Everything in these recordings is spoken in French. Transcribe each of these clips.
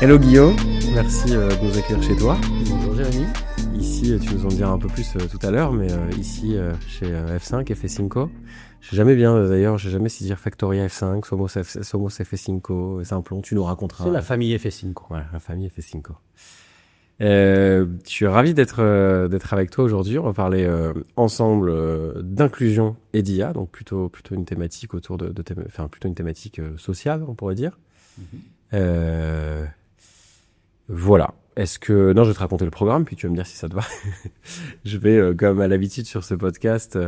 Hello Guillaume, merci de nous accueillir chez toi. Bonjour Jérémy. Ici, tu nous en diras un peu plus tout à l'heure, mais ici chez F5, F5. Je sais jamais bien d'ailleurs, je sais jamais si dire Factoria F5, Somos F5, Simplon, tu nous raconteras. C'est la famille F5. Voilà, la famille F5. Je suis ravi d'être avec toi aujourd'hui. On va parler ensemble d'inclusion et d'IA, donc plutôt une thématique autour plutôt une thématique sociale, on pourrait dire. Voilà. Je vais te raconter le programme, puis tu vas me dire si ça te va. Je vais, comme à l'habitude sur ce podcast,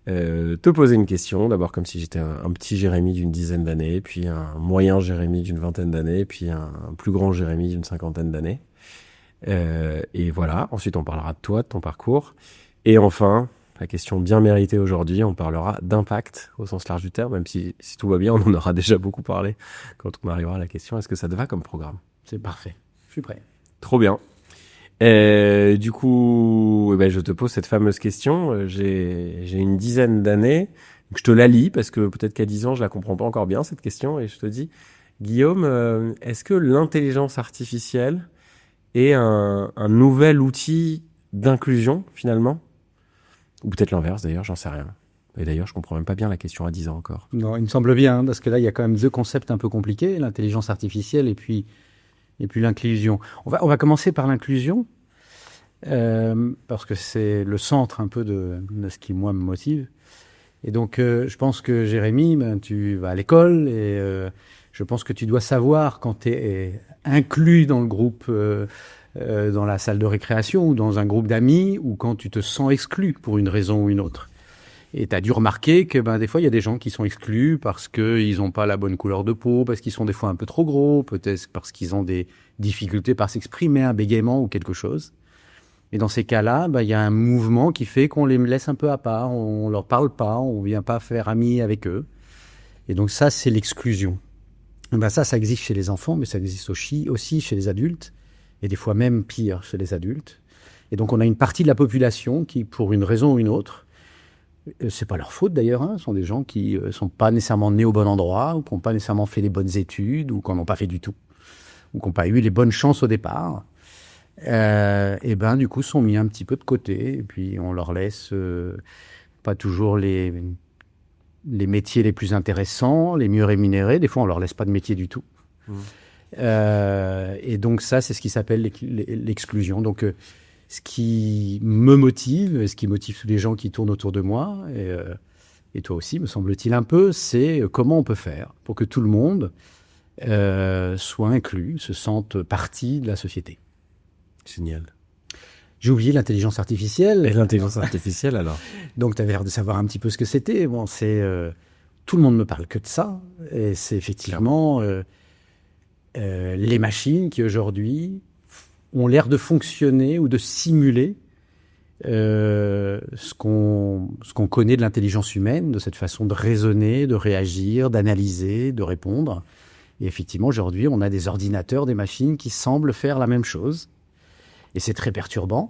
te poser une question. D'abord, comme si j'étais un petit Jérémy d'une dizaine d'années, puis un moyen Jérémy d'une vingtaine d'années, puis un plus grand Jérémy d'une cinquantaine d'années. Et voilà. Ensuite, on parlera de toi, de ton parcours. Et enfin, la question bien méritée aujourd'hui, on parlera d'impact au sens large du terme, même si tout va bien, on en aura déjà beaucoup parlé quand on arrivera à la question. Est-ce que ça te va comme programme ? C'est parfait. Je suis prêt. Trop bien. Du coup, je te pose cette fameuse question. J'ai une dizaine d'années. Donc je te la lis parce que peut-être qu'à 10 ans, je la comprends pas encore bien, cette question. Et je te dis, Guillaume, est-ce que l'intelligence artificielle est un nouvel outil d'inclusion, finalement ? Ou peut-être l'inverse, d'ailleurs, j'en sais rien. Et d'ailleurs, je comprends même pas bien la question à 10 ans encore. Non, il me semble bien, parce que là, il y a quand même deux concepts un peu compliqués, l'intelligence artificielle et puis l'inclusion. On va commencer par l'inclusion, parce que c'est le centre un peu de ce qui, moi, me motive. Et donc, je pense que Jérémy, tu vas à l'école et je pense que tu dois savoir quand tu es inclus dans le groupe, dans la salle de récréation ou dans un groupe d'amis, ou quand tu te sens exclu pour une raison ou une autre. Et tu as dû remarquer que des fois, il y a des gens qui sont exclus parce qu'ils n'ont pas la bonne couleur de peau, parce qu'ils sont des fois un peu trop gros, peut-être parce qu'ils ont des difficultés par s'exprimer, un bégaiement ou quelque chose. Et dans ces cas-là, il y a un mouvement qui fait qu'on les laisse un peu à part, on leur parle pas, on vient pas faire ami avec eux. Et donc ça, c'est l'exclusion. Ça existe chez les enfants, mais ça existe aussi chez les adultes, et des fois même pire chez les adultes. Et donc on a une partie de la population qui, pour une raison ou une autre, c'est pas leur faute d'ailleurs, ce sont des gens qui sont pas nécessairement nés au bon endroit, ou qui n'ont pas nécessairement fait les bonnes études, ou qui n'en ont pas fait du tout, ou qui n'ont pas eu les bonnes chances au départ. Du coup, sont mis un petit peu de côté, et puis on leur laisse pas toujours les métiers les plus intéressants, les mieux rémunérés. Des fois, on leur laisse pas de métier du tout. Et donc ça, c'est ce qui s'appelle l'exclusion. Donc ce qui me motive, ce qui motive tous les gens qui tournent autour de moi, et toi aussi, me semble-t-il un peu, c'est comment on peut faire pour que tout le monde soit inclus, se sente partie de la société. Génial. J'ai oublié l'intelligence artificielle. Et l'intelligence artificielle, alors ? Donc, tu avais l'air de savoir un petit peu ce que c'était. Bon, tout le monde ne parle que de ça. Et c'est effectivement les machines qui, aujourd'hui, ont l'air de fonctionner ou de simuler ce qu'on connaît de l'intelligence humaine, de cette façon de raisonner, de réagir, d'analyser, de répondre. Et effectivement, aujourd'hui, on a des ordinateurs, des machines qui semblent faire la même chose. Et c'est très perturbant.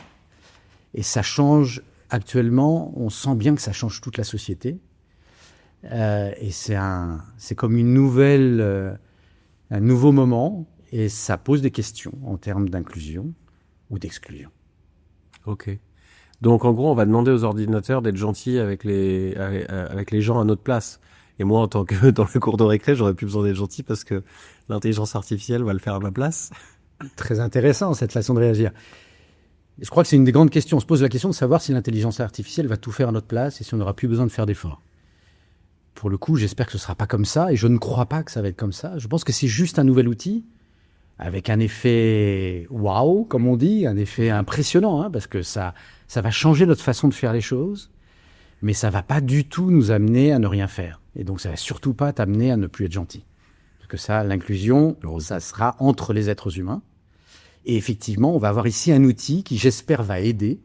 Et ça change actuellement, on sent bien que ça change toute la société. Et c'est comme un nouveau moment. Et ça pose des questions en termes d'inclusion ou d'exclusion. Ok. Donc, en gros, on va demander aux ordinateurs d'être gentils avec les gens à notre place. Et moi, en tant que dans le cours de récré, j'aurais plus besoin d'être gentil parce que l'intelligence artificielle va le faire à ma place. Très intéressant, cette façon de réagir. Je crois que c'est une des grandes questions. On se pose la question de savoir si l'intelligence artificielle va tout faire à notre place et si on n'aura plus besoin de faire d'efforts. Pour le coup, j'espère que ce ne sera pas comme ça et je ne crois pas que ça va être comme ça. Je pense que c'est juste un nouvel outil avec un effet waouh, comme on dit, un effet impressionnant, parce que ça va changer notre façon de faire les choses, mais ça ne va pas du tout nous amener à ne rien faire. Et donc, ça ne va surtout pas t'amener à ne plus être gentil. Parce que ça, l'inclusion, ça sera entre les êtres humains. Et effectivement, on va avoir ici un outil qui, j'espère, va aider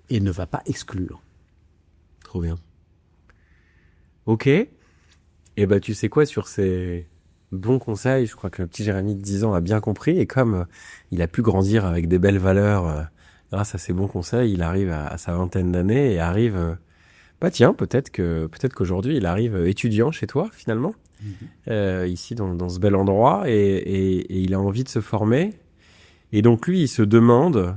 et ne va pas exclure. Trop bien. Ok. Et tu sais quoi, sur ces bons conseils, je crois que le petit Jérémy de 10 ans a bien compris. Et comme il a pu grandir avec des belles valeurs grâce à ces bons conseils, il arrive à sa vingtaine d'années et arrive Bah tiens, peut-être qu'aujourd'hui il arrive étudiant chez toi finalement, ici dans ce bel endroit, et il a envie de se former. Et donc lui, il se demande,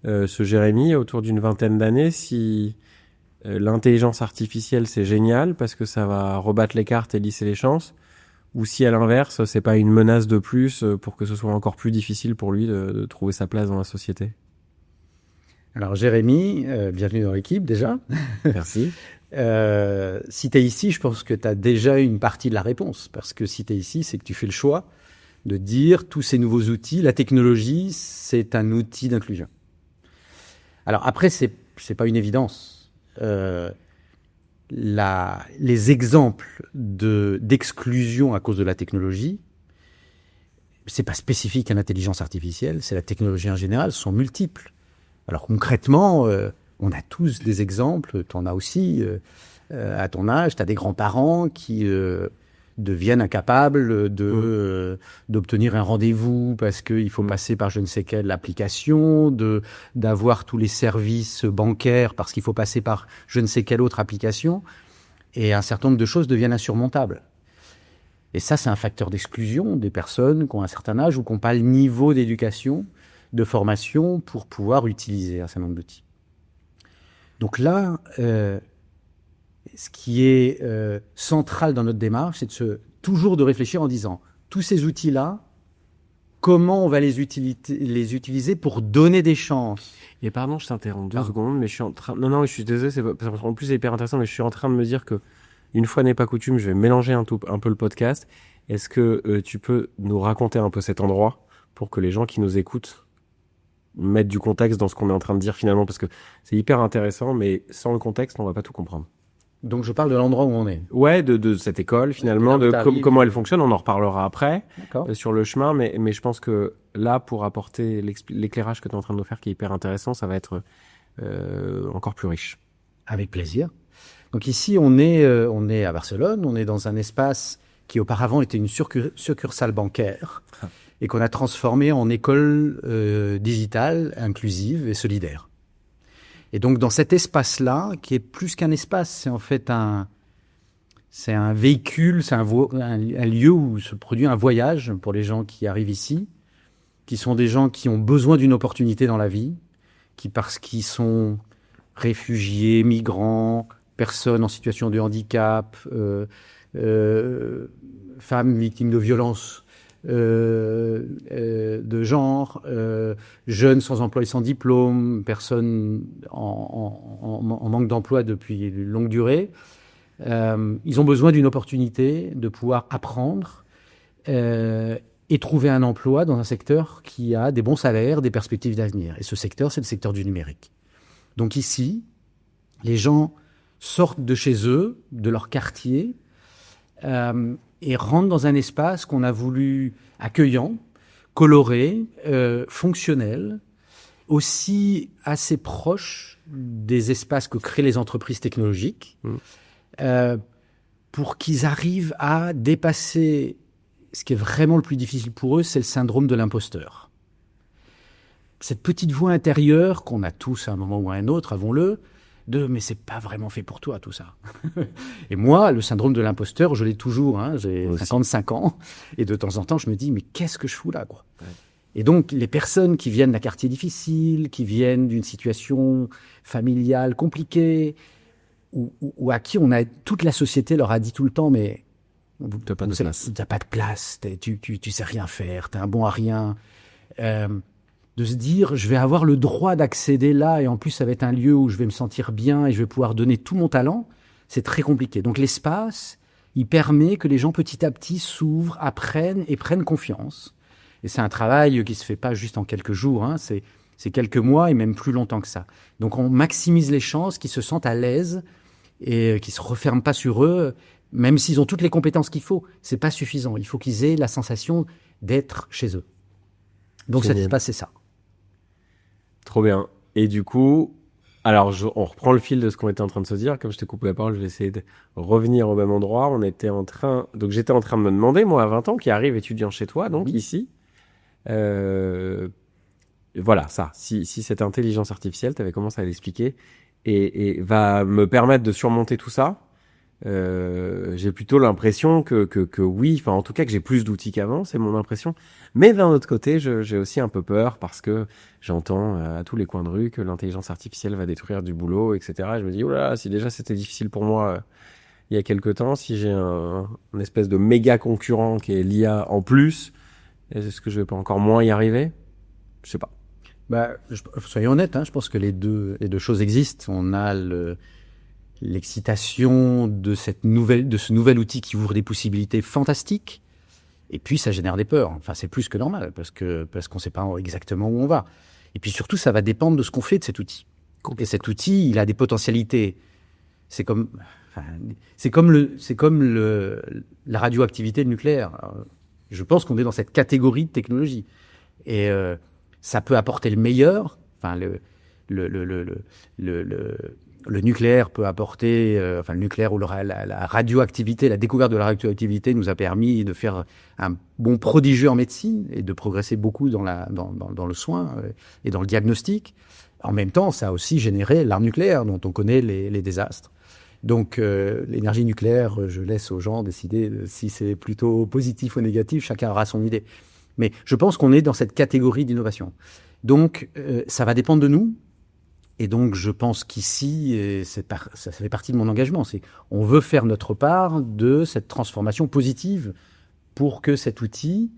ce Jérémy, autour d'une vingtaine d'années, si l'intelligence artificielle c'est génial parce que ça va rebattre les cartes et lisser les chances, ou si à l'inverse c'est pas une menace de plus pour que ce soit encore plus difficile pour lui de trouver sa place dans la société. Alors Jérémy, bienvenue dans l'équipe déjà. Merci. Si tu es ici, je pense que tu as déjà une partie de la réponse. Parce que si tu es ici, c'est que tu fais le choix de dire tous ces nouveaux outils, la technologie, c'est un outil d'inclusion. Alors après, c'est pas une évidence. Les exemples d'exclusion à cause de la technologie, c'est pas spécifique à l'intelligence artificielle, c'est la technologie en général, sont multiples. Alors concrètement, on a tous des exemples, tu en as aussi à ton âge, tu as des grands-parents qui deviennent incapables d'obtenir un rendez-vous parce qu'il faut passer par je ne sais quelle application, d'avoir tous les services bancaires parce qu'il faut passer par je ne sais quelle autre application, et un certain nombre de choses deviennent insurmontables. Et ça, c'est un facteur d'exclusion des personnes qui ont un certain âge ou qui n'ont pas le niveau d'éducation, de formation pour pouvoir utiliser un certain nombre d'outils. Donc là, ce qui est central dans notre démarche, c'est toujours de réfléchir en disant, tous ces outils-là, comment on va les utiliser pour donner des chances. Et pardon, je t'interromps 2 secondes, mais je suis en train... Non, je suis désolé, en plus c'est hyper intéressant, mais je suis en train de me dire que, une fois n'est pas coutume, je vais mélanger un peu le podcast. Est-ce que tu peux nous raconter un peu cet endroit pour que les gens qui nous écoutent mettre du contexte dans ce qu'on est en train de dire finalement, parce que c'est hyper intéressant, mais sans le contexte, on va pas tout comprendre. Donc je parle de l'endroit où on est. Ouais, de cette école finalement, de comment elle fonctionne, on en reparlera après sur le chemin, mais je pense que là, pour apporter l'éclairage que tu es en train de nous faire, qui est hyper intéressant, ça va être encore plus riche. Avec plaisir. Donc ici, on est à Barcelone, on est dans un espace qui auparavant était une succursale bancaire, et qu'on a transformé en école digitale, inclusive et solidaire. Et donc dans cet espace-là, qui est plus qu'un espace, c'est en fait un véhicule, c'est un lieu où se produit un voyage pour les gens qui arrivent ici, qui sont des gens qui ont besoin d'une opportunité dans la vie, qui parce qu'ils sont réfugiés, migrants, personnes en situation de handicap, femmes victimes de violences, de genre, jeunes sans emploi et sans diplôme, personnes en manque d'emploi depuis une longue durée. Ils ont besoin d'une opportunité de pouvoir apprendre et trouver un emploi dans un secteur qui a des bons salaires, des perspectives d'avenir. Et ce secteur, c'est le secteur du numérique. Donc ici, les gens sortent de chez eux, de leur quartier, et rentrent dans un espace qu'on a voulu accueillant, coloré, fonctionnel, aussi assez proche des espaces que créent les entreprises technologiques, pour qu'ils arrivent à dépasser ce qui est vraiment le plus difficile pour eux, c'est le syndrome de l'imposteur. Cette petite voix intérieure qu'on a tous à un moment ou à un autre, avouons-le, mais c'est pas vraiment fait pour toi tout ça. Et moi, le syndrome de l'imposteur, je l'ai toujours, j'ai 55 ans, et de temps en temps, je me dis, mais qu'est-ce que je fous là, quoi. Ouais. Et donc, les personnes qui viennent d'un quartier difficile, qui viennent d'une situation familiale compliquée, ou à qui toute la société leur a dit tout le temps, mais t'as pas de place. T'as pas de place, tu sais rien faire, t'es un bon à rien. De se dire, je vais avoir le droit d'accéder là, et en plus, ça va être un lieu où je vais me sentir bien et je vais pouvoir donner tout mon talent, c'est très compliqué. Donc l'espace, il permet que les gens petit à petit s'ouvrent, apprennent et prennent confiance. Et c'est un travail qui se fait pas juste en quelques jours, c'est quelques mois et même plus longtemps que ça. Donc on maximise les chances qu'ils se sentent à l'aise et qu'ils se referment pas sur eux, même s'ils ont toutes les compétences qu'il faut. C'est pas suffisant. Il faut qu'ils aient la sensation d'être chez eux. Donc cet espace, c'est ça. Trop bien. Et du coup, alors on reprend le fil de ce qu'on était en train de se dire. Comme je t'ai coupé la parole, je vais essayer de revenir au même endroit. J'étais en train de me demander, moi à 20 ans, qui arrive étudiant chez toi, donc ici, voilà, ça. Si cette intelligence artificielle, tu avais commencé à l'expliquer, et va me permettre de surmonter tout ça. J'ai plutôt l'impression que oui, enfin en tout cas que j'ai plus d'outils qu'avant, c'est mon impression. Mais d'un autre côté, j'ai aussi un peu peur parce que j'entends à tous les coins de rue que l'intelligence artificielle va détruire du boulot, etc. Et je me dis, oh là, si déjà c'était difficile pour moi il y a quelque temps, si j'ai un espèce de méga concurrent qui est l'IA en plus, est-ce que je vais pas encore moins y arriver? Je sais pas. Bah, soyons honnêtes, hein, je pense que les deux choses existent. On a l'excitation de ce nouvel outil qui ouvre des possibilités fantastiques. Et puis, ça génère des peurs. Enfin, c'est plus que normal parce qu'on ne sait pas exactement où on va. Et puis surtout, ça va dépendre de ce qu'on fait de cet outil. Et cet outil, il a des potentialités. C'est comme la radioactivité nucléaire. Alors, je pense qu'on est dans cette catégorie de technologie. Et ça peut apporter le meilleur. Enfin, le nucléaire peut apporter, le nucléaire ou la radioactivité, la découverte de la radioactivité nous a permis de faire un bond prodigieux en médecine et de progresser beaucoup dans le soin et dans le diagnostic. En même temps, ça a aussi généré l'arme nucléaire dont on connaît les désastres. Donc, l'énergie nucléaire, je laisse aux gens décider si c'est plutôt positif ou négatif, chacun aura son idée. Mais je pense qu'on est dans cette catégorie d'innovation. Donc, ça va dépendre de nous. Et donc, je pense qu'ici, ça fait partie de mon engagement, c'est on veut faire notre part de cette transformation positive pour que cet outil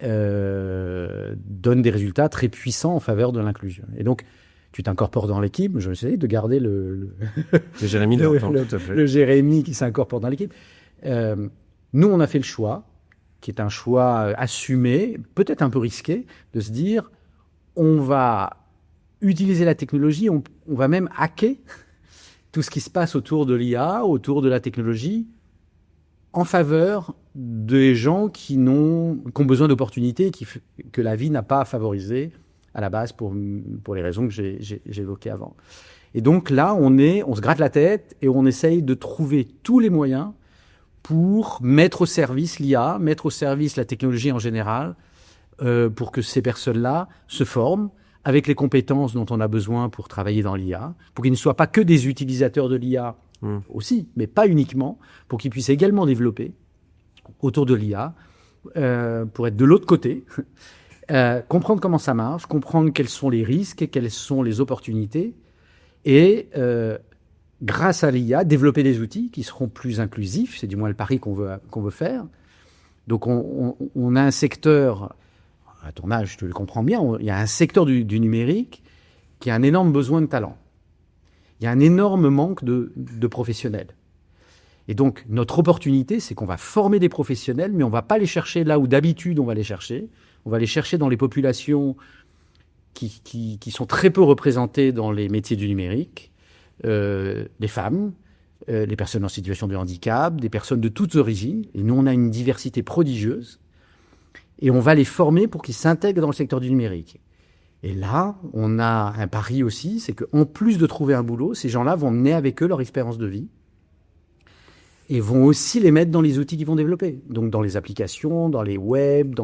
donne des résultats très puissants en faveur de l'inclusion. Et donc, tu t'incorpores dans l'équipe. Je vais essayer de garder le Jérémy, le Jérémy qui s'incorpore dans l'équipe. Nous, on a fait le choix, qui est un choix assumé, peut-être un peu risqué, de se dire, on va utiliser la technologie, on va même hacker tout ce qui se passe autour de l'IA, autour de la technologie, en faveur des gens qui ont besoin d'opportunités que la vie n'a pas favorisées à la base pour les raisons que j'ai évoquées avant. Et donc là, on se gratte la tête et on essaye de trouver tous les moyens pour mettre au service l'IA, mettre au service la technologie en général, pour que ces personnes-là se forment avec les compétences dont on a besoin pour travailler dans l'IA, pour qu'ils ne soient pas que des utilisateurs de l'IA aussi, mais pas uniquement, pour qu'ils puissent également développer autour de l'IA, pour être de l'autre côté, comprendre comment ça marche, comprendre quels sont les risques et quelles sont les opportunités, et grâce à l'IA, développer des outils qui seront plus inclusifs, c'est du moins le pari qu'on veut faire. Donc on a un secteur, à ton âge, je te le comprends bien, il y a un secteur du numérique qui a un énorme besoin de talent. Il y a un énorme manque de professionnels. Et donc, notre opportunité, c'est qu'on va former des professionnels, mais on ne va pas les chercher là où d'habitude on va les chercher. On va les chercher dans les populations qui sont très peu représentées dans les métiers du numérique, les femmes, les personnes en situation de handicap, des personnes de toutes origines. Et nous, on a une diversité prodigieuse. Et on va les former pour qu'ils s'intègrent dans le secteur du numérique. Et là, on a un pari aussi, c'est qu'en plus de trouver un boulot, ces gens-là vont mener avec eux leur expérience de vie et vont aussi les mettre dans les outils qu'ils vont développer. Donc dans les applications, dans les web,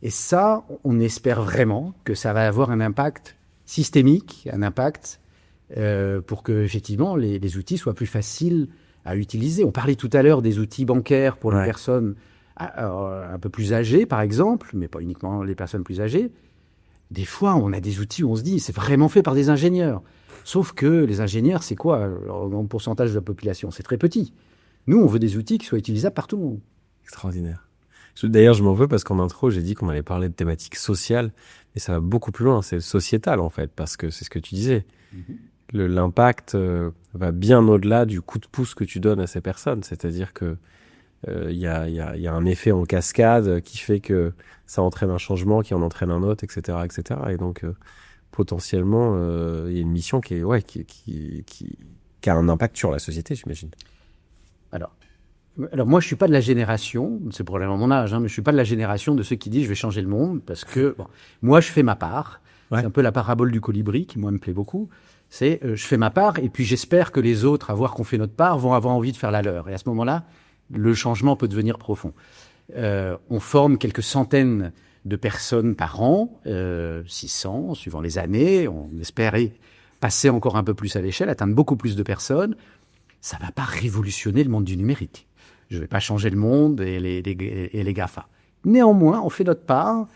Et ça, on espère vraiment que ça va avoir un impact systémique, un impact pour que effectivement les outils soient plus faciles à utiliser. On parlait tout à l'heure des outils bancaires pour les personnes un peu plus âgées, par exemple, mais pas uniquement les personnes plus âgées. Des fois, on a des outils où on se dit c'est vraiment fait par des ingénieurs. Sauf que les ingénieurs, c'est quoi en pourcentage de la population? C'est très petit. Nous, on veut des outils qui soient utilisables par tout le monde. Extraordinaire. D'ailleurs, je m'en veux parce qu'en intro, j'ai dit qu'on allait parler de thématiques sociales, mais ça va beaucoup plus loin. C'est sociétal, en fait, parce que c'est ce que tu disais. L'impact va bien au-delà du coup de pouce que tu donnes à ces personnes. C'est-à-dire que il y a un effet en cascade qui fait que ça entraîne un changement, qui en entraîne un autre, etc., etc. Et donc, potentiellement, il y a une mission qui a un impact sur la société, j'imagine. Alors moi, je suis pas de la génération, c'est probablement mon âge, mais je suis pas de la génération de ceux qui disent je vais changer le monde, parce que moi, je fais ma part. C'est un peu la parabole du colibri qui, moi, me plaît beaucoup. C'est je fais ma part, et puis j'espère que les autres, à voir qu'on fait notre part, vont avoir envie de faire la leur. Et à ce moment-là, le changement peut devenir profond. On forme quelques centaines de personnes par an, 600, suivant les années. On espérait passer encore un peu plus à l'échelle, atteindre beaucoup plus de personnes. Ça ne va pas révolutionner le monde du numérique. Je ne vais pas changer le monde et les GAFA. Néanmoins, on fait notre part.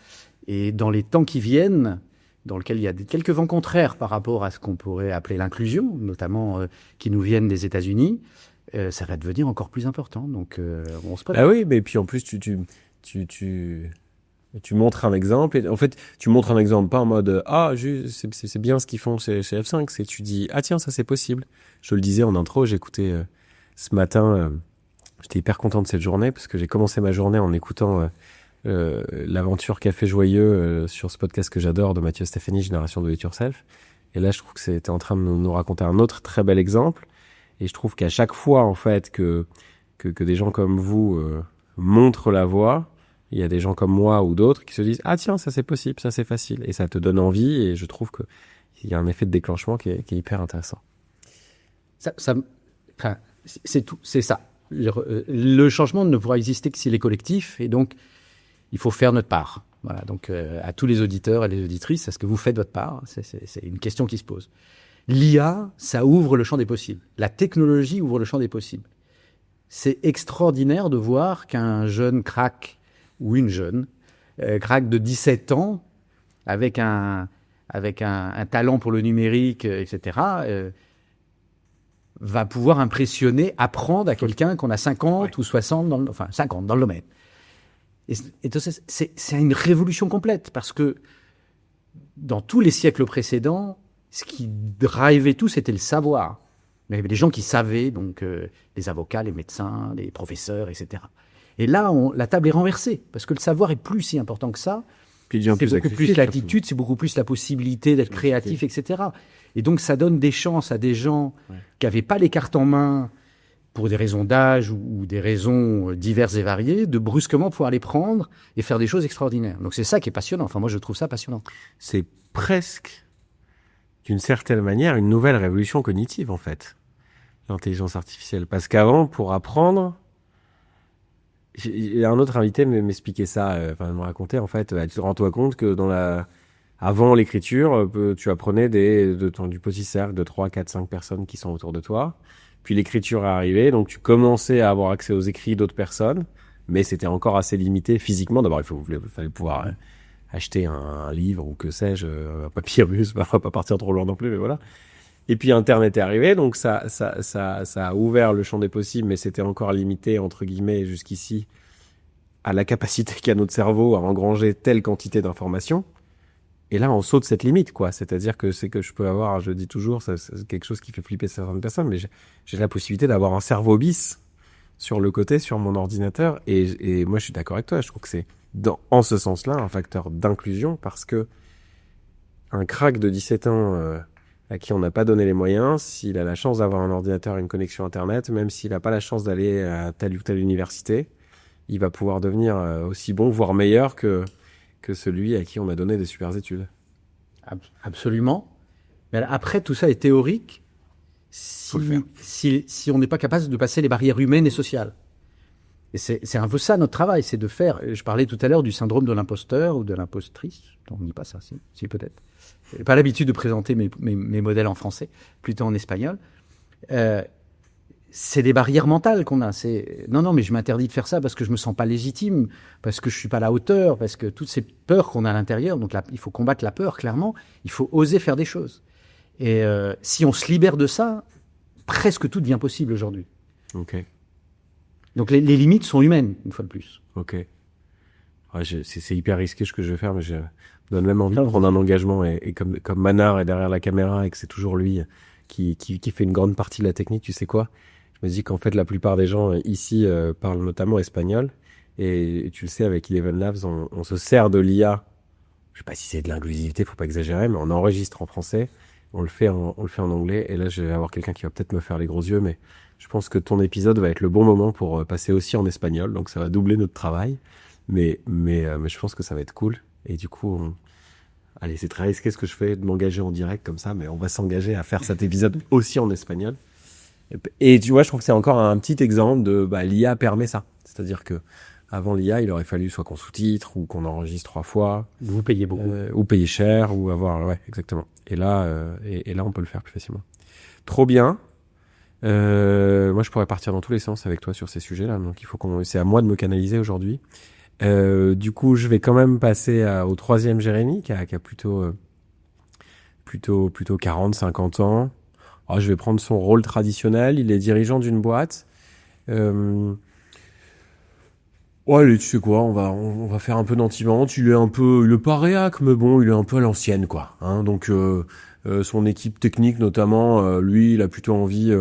Et dans les temps qui viennent, dans lesquels il y a quelques vents contraires par rapport à ce qu'on pourrait appeler l'inclusion, notamment qui nous viennent des États-Unis, ça va devenir encore plus important. Donc, on se prépare. Ah oui, mais puis en plus, tu montres un exemple. Et en fait, tu montres un exemple pas en mode c'est bien ce qu'ils font chez F5. C'est tu dis tiens, ça c'est possible. Je le disais en intro, j'écoutais ce matin. J'étais hyper content de cette journée parce que j'ai commencé ma journée en écoutant l'aventure Café Joyeux sur ce podcast que j'adore de Mathieu Stéphanie, Génération Do It Yourself. Et là, je trouve que c'était en train de nous raconter un autre très bel exemple. Et je trouve qu'à chaque fois, en fait, que des gens comme vous montrent la voie, il y a des gens comme moi ou d'autres qui se disent tiens, ça c'est possible, ça c'est facile. Et ça te donne envie. Et je trouve qu'il y a un effet de déclenchement qui est hyper intéressant. C'est tout, c'est ça. Le changement ne pourra exister que s'il est collectif. Et donc, il faut faire notre part. Voilà, donc à tous les auditeurs et les auditrices, est-ce que vous faites votre part ? C'est une question qui se pose. L'IA, ça ouvre le champ des possibles. La technologie ouvre le champ des possibles. C'est extraordinaire de voir qu'un jeune crack ou une jeune crack de 17 ans, avec un talent pour le numérique, etc., va pouvoir impressionner, apprendre à quelqu'un qu'on a 50 ou 60, 50 dans le domaine. Et c'est une révolution complète, parce que dans tous les siècles précédents, ce qui drivait tout, c'était le savoir. Il y avait des gens qui savaient, donc les avocats, les médecins, les professeurs, etc. Et là, la table est renversée, parce que le savoir est plus si important que ça. C'est beaucoup plus l'attitude, c'est beaucoup plus la possibilité d'être créatif, etc. Et donc, ça donne des chances à des gens qui n'avaient pas les cartes en main pour des raisons d'âge ou des raisons diverses et variées, de brusquement pouvoir les prendre et faire des choses extraordinaires. Donc, c'est ça qui est passionnant. Enfin, moi, je trouve ça passionnant. C'est presque, d'une certaine manière, une nouvelle révolution cognitive, en fait, l'intelligence artificielle. Parce qu'avant, pour apprendre... Il y a un autre invité m'expliquer ça, me raconter, en fait, tu te rends-toi compte que avant l'écriture, tu apprenais du petit cercle de 3, 4, 5 personnes qui sont autour de toi. Puis l'écriture est arrivée, donc tu commençais à avoir accès aux écrits d'autres personnes, mais c'était encore assez limité physiquement. D'abord, il fallait pouvoir acheter un livre ou que sais-je, un papyrus, on va pas partir trop loin non plus, mais voilà. Et puis Internet est arrivé, donc ça a ouvert le champ des possibles, mais c'était encore limité, entre guillemets, jusqu'ici, à la capacité qu'a notre cerveau à engranger telle quantité d'informations. Et là, on saute cette limite, quoi. C'est-à-dire que c'est que je peux avoir, je dis toujours, c'est quelque chose qui fait flipper certaines personnes, mais j'ai la possibilité d'avoir un cerveau bis sur le côté, sur mon ordinateur. Et moi, je suis d'accord avec toi. Je trouve que c'est, en ce sens-là, un facteur d'inclusion, parce que un crack de 17 ans... à qui on n'a pas donné les moyens, s'il a la chance d'avoir un ordinateur et une connexion Internet, même s'il n'a pas la chance d'aller à telle ou telle université, il va pouvoir devenir aussi bon, voire meilleur que celui à qui on a donné des super études. Absolument. Mais après, tout ça est théorique si on n'est pas capable de passer les barrières humaines et sociales. Et c'est un peu ça notre travail, c'est de faire... Je parlais tout à l'heure du syndrome de l'imposteur ou de l'impostrice. On ne dit pas ça, si peut-être. Je n'ai pas l'habitude de présenter mes modèles en français, plutôt en espagnol. C'est des barrières mentales qu'on a. Non, mais je m'interdis de faire ça parce que je ne me sens pas légitime, parce que je ne suis pas à la hauteur, parce que toutes ces peurs qu'on a à l'intérieur. Donc là, il faut combattre la peur, clairement. Il faut oser faire des choses. Et si on se libère de ça, presque tout devient possible aujourd'hui. Ok. Donc les limites sont humaines, une fois de plus. Ok. Ouais, c'est hyper risqué ce que je vais faire, mais je me donne même envie de prendre un engagement. Et comme Manard est derrière la caméra et que c'est toujours lui qui fait une grande partie de la technique, tu sais quoi ? Je me dis qu'en fait, la plupart des gens ici parlent notamment espagnol. Et tu le sais, avec Eleven Labs, on se sert de l'IA. Je sais pas si c'est de l'inclusivité, faut pas exagérer, mais on enregistre en français. On le fait en anglais. Et là, je vais avoir quelqu'un qui va peut-être me faire les gros yeux, mais je pense que ton épisode va être le bon moment pour passer aussi en espagnol. Donc, ça va doubler notre travail. Mais je pense que ça va être cool. Et du coup, allez, c'est très risqué ce que je fais de m'engager en direct comme ça, mais on va s'engager à faire cet épisode aussi en espagnol. Et tu vois, je trouve que c'est encore un petit exemple de l'IA permet ça. C'est-à-dire que Avant l'IA, il aurait fallu soit qu'on sous-titre ou qu'on enregistre 3 fois. Vous payez beaucoup. Ou payer cher, ou avoir... Ouais, exactement. Et là, on peut le faire plus facilement. Trop bien. Moi, je pourrais partir dans tous les sens avec toi sur ces sujets-là. Donc, c'est à moi de me canaliser aujourd'hui. Du coup, je vais quand même passer au troisième Jérémy, qui a plutôt 40, 50 ans. Alors, je vais prendre son rôle traditionnel. Il est dirigeant d'une boîte. Ouais, allez, tu sais quoi, on va faire un peu d'anti-vente. Il est pas réac, mais bon, il est un peu à l'ancienne, quoi. Hein, donc, son équipe technique, notamment, lui, il a plutôt envie,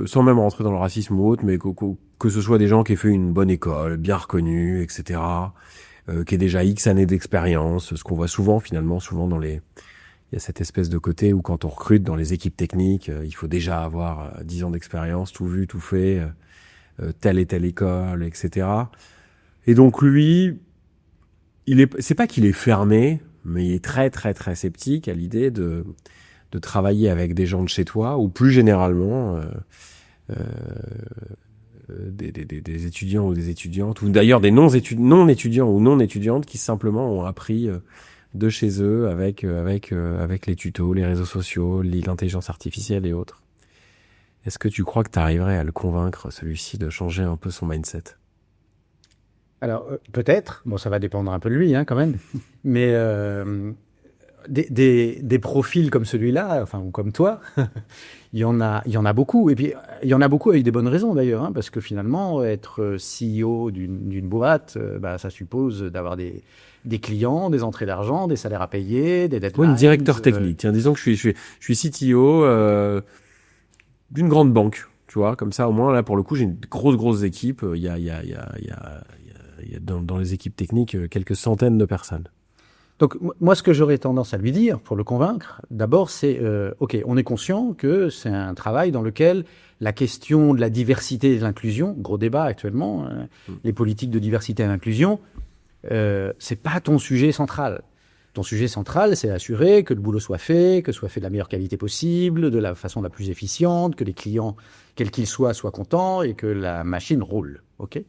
sans même rentrer dans le racisme ou autre, mais que ce soit des gens qui aient fait une bonne école, bien reconnus, etc., qui aient déjà X années d'expérience, ce qu'on voit souvent, finalement, il y a cette espèce de côté où quand on recrute dans les équipes techniques, il faut déjà avoir 10 ans d'expérience, tout vu, tout fait, telle et telle école, etc. Et donc lui, c'est pas qu'il est fermé, mais il est très très très sceptique à l'idée de travailler avec des gens de chez toi, ou plus généralement des étudiants ou des étudiantes, ou d'ailleurs des non étudiants ou non étudiantes qui simplement ont appris de chez eux avec les tutos, les réseaux sociaux, l'intelligence artificielle et autres. Est-ce que tu crois que tu arriverais à le convaincre, celui-ci, de changer un peu son mindset ? Alors, peut-être. Bon, ça va dépendre un peu de lui, hein, quand même. Mais des profils comme celui-là, enfin, ou comme toi, il y en a beaucoup. Et puis, il y en a beaucoup avec des bonnes raisons, d'ailleurs, hein, parce que finalement, être CEO d'une boîte, ça suppose d'avoir des clients, des entrées d'argent, des salaires à payer, des deadlines. Oui, directeur technique. Tiens, disons que je suis CTO d'une grande banque, tu vois, comme ça, au moins, là, pour le coup, j'ai une grosse équipe. Il y a dans les équipes techniques quelques centaines de personnes. Donc, moi, ce que j'aurais tendance à lui dire, pour le convaincre, d'abord, c'est, OK, on est conscient que c'est un travail dans lequel la question de la diversité et de l'inclusion, gros débat actuellement, les politiques de diversité et d'inclusion, c'est pas ton sujet central. Ton sujet central, c'est assurer que le boulot soit fait, que soit fait de la meilleure qualité possible, de la façon la plus efficiente, que les clients, quels qu'ils soient contents et que la machine roule. OK ?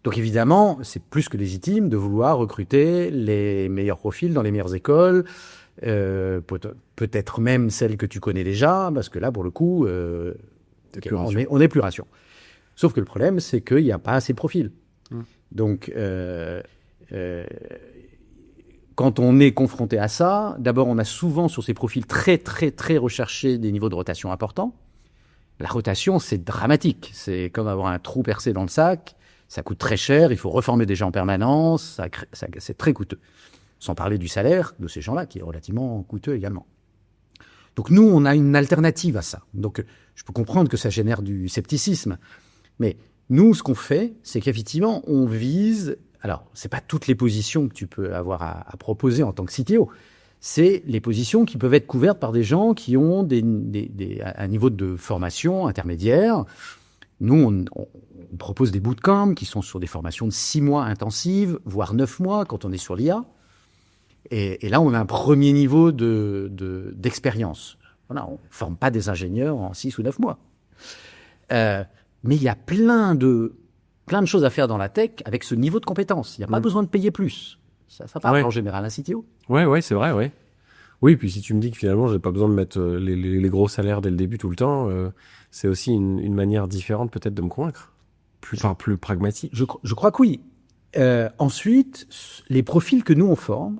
Donc évidemment, c'est plus que légitime de vouloir recruter les meilleurs profils dans les meilleures écoles, peut-être même celles que tu connais déjà, parce que là, pour le coup, on est plus ration. Sauf que le problème, c'est qu'il n'y a pas assez de profils. Donc, quand on est confronté à ça, d'abord, on a souvent sur ces profils très, très, très recherchés des niveaux de rotation importants. La rotation, c'est dramatique. C'est comme avoir un trou percé dans le sac. Ça coûte très cher. Il faut reformer des gens en permanence. C'est très coûteux. Sans parler du salaire de ces gens-là, qui est relativement coûteux également. Donc nous, on a une alternative à ça. Donc je peux comprendre que ça génère du scepticisme. Mais nous, ce qu'on fait, c'est qu'effectivement, on vise... Alors, c'est pas toutes les positions que tu peux avoir à proposer en tant que CTO. C'est les positions qui peuvent être couvertes par des gens qui ont un niveau de formation intermédiaire. Nous, on propose des bootcamps qui sont sur des formations de 6 mois intensives, voire 9 mois quand on est sur l'IA. Et là, on a un premier niveau d'expérience. Voilà, on ne forme pas des ingénieurs en 6 ou 9 mois. Mais il y a plein de choses à faire dans la tech avec ce niveau de compétence. Il n'y a pas besoin de payer plus. Ça parle en général un CTO. Ouais, c'est vrai, ouais. Oui, puis si tu me dis que finalement, j'ai pas besoin de mettre les gros salaires dès le début tout le temps, c'est aussi une manière différente peut-être de me convaincre. Plus pragmatique. Je crois que oui. Ensuite, les profils que nous, on forme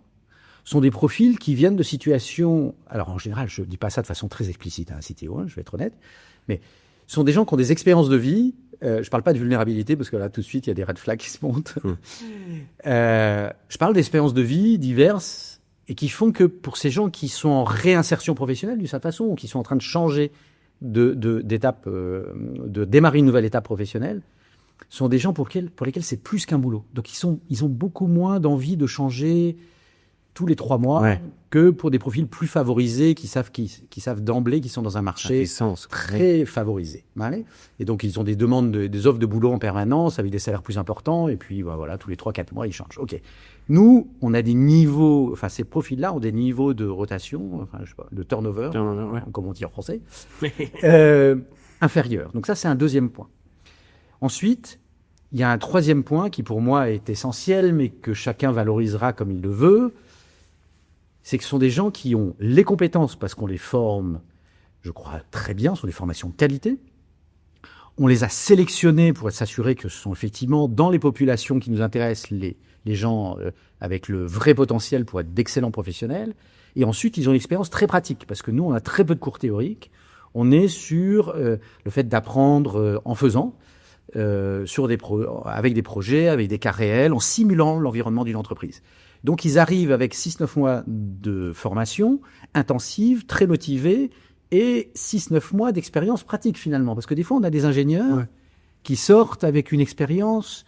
sont des profils qui viennent de situations... Alors, en général, je ne dis pas ça de façon très explicite à un CTO, je vais être honnête, mais ce sont des gens qui ont des expériences de vie. Je ne parle pas de vulnérabilité, parce que là, tout de suite, il y a des red flags qui se montent. Je parle d'expériences de vie diverses et qui font que pour ces gens qui sont en réinsertion professionnelle, d'une certaine façon, ou qui sont en train de changer d'étape, de démarrer une nouvelle étape professionnelle, sont des gens pour lesquels c'est plus qu'un boulot. Donc, ils ont beaucoup moins d'envie de changer tous les 3 mois que pour des profils plus favorisés qui savent d'emblée qu'ils sont dans un marché très favorisé. Et donc, ils ont des demandes, des offres de boulot en permanence avec des salaires plus importants. Et puis, voilà, tous les 3-4 mois, ils changent. OK. Nous, on a des niveaux, enfin, ces profils-là ont des niveaux de rotation, enfin, je sais pas, de turnover, comme on dit en français, inférieurs. Donc ça, c'est un deuxième point. Ensuite, Il y a un troisième point qui, pour moi, est essentiel, mais que chacun valorisera comme il le veut. C'est que ce sont des gens qui ont les compétences, parce qu'on les forme, je crois, très bien, ce sont des formations de qualité. On les a sélectionnés pour s'assurer que ce sont effectivement, dans les populations qui nous intéressent, les gens avec le vrai potentiel pour être d'excellents professionnels. Et ensuite, ils ont une expérience très pratique, parce que nous, on a très peu de cours théoriques. On est sur le fait d'apprendre en faisant, avec des projets, avec des cas réels, en simulant l'environnement d'une entreprise. Donc, ils arrivent avec 6-9 mois de formation intensive, très motivés, et 6-9 mois d'expérience pratique, finalement. Parce que des fois, on a des ingénieurs qui sortent avec une expérience,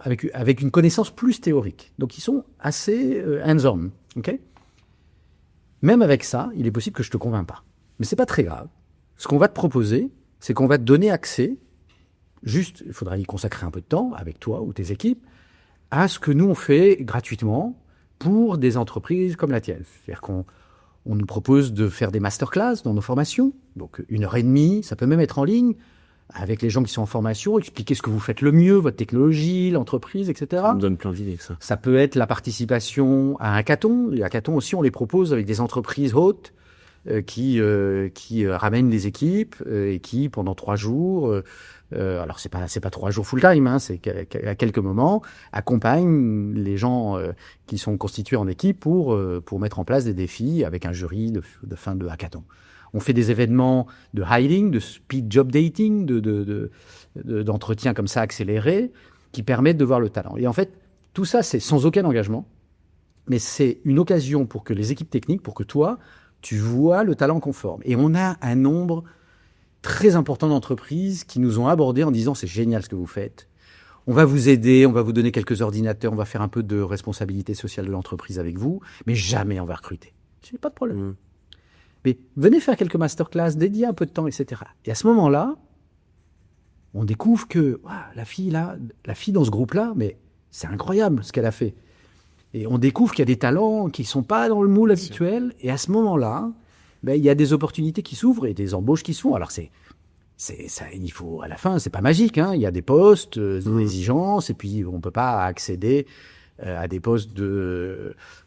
avec une connaissance plus théorique. Donc, ils sont assez hands-on. Okay, même avec ça, il est possible que je ne te convainc pas. Mais ce n'est pas très grave. Ce qu'on va te proposer, c'est qu'on va te donner accès, juste, il faudra y consacrer un peu de temps, avec toi ou tes équipes, à ce que nous, on fait gratuitement pour des entreprises comme la tienne. C'est-à-dire qu'on nous propose de faire des masterclass dans nos formations, donc 1h30, ça peut même être en ligne, avec les gens qui sont en formation, expliquer ce que vous faites le mieux, votre technologie, l'entreprise, etc. Ça me donne plein d'idées, ça. Ça peut être la participation à un hackathon. Les hackathons aussi, on les propose avec des entreprises hautes qui ramènent des équipes et qui, pendant 3 jours, alors c'est pas 3 jours full-time, hein, c'est à quelques moments, accompagnent les gens qui sont constitués en équipe pour mettre en place des défis avec un jury de fin de hackathon. On fait des événements de hiring, de speed job dating, d'entretiens comme ça accélérés, qui permettent de voir le talent. Et en fait, tout ça, c'est sans aucun engagement, mais c'est une occasion pour que les équipes techniques, pour que toi, tu vois le talent qu'on forme. Et on a un nombre très important d'entreprises qui nous ont abordés en disant « c'est génial ce que vous faites, on va vous aider, on va vous donner quelques ordinateurs, on va faire un peu de responsabilité sociale de l'entreprise avec vous, mais jamais on va recruter. » Je n'ai pas de problème. Mais venez faire quelques masterclass, dédiez un peu de temps, etc. Et à ce moment-là, on découvre que la fille dans ce groupe-là, mais c'est incroyable ce qu'elle a fait. Et on découvre qu'il y a des talents qui ne sont pas dans le moule habituel. Et à ce moment-là, il y a des opportunités qui s'ouvrent et des embauches qui se font. Alors il faut, à la fin, c'est pas magique, hein. Il y a des postes, des exigences, et puis on ne peut pas accéder à des postes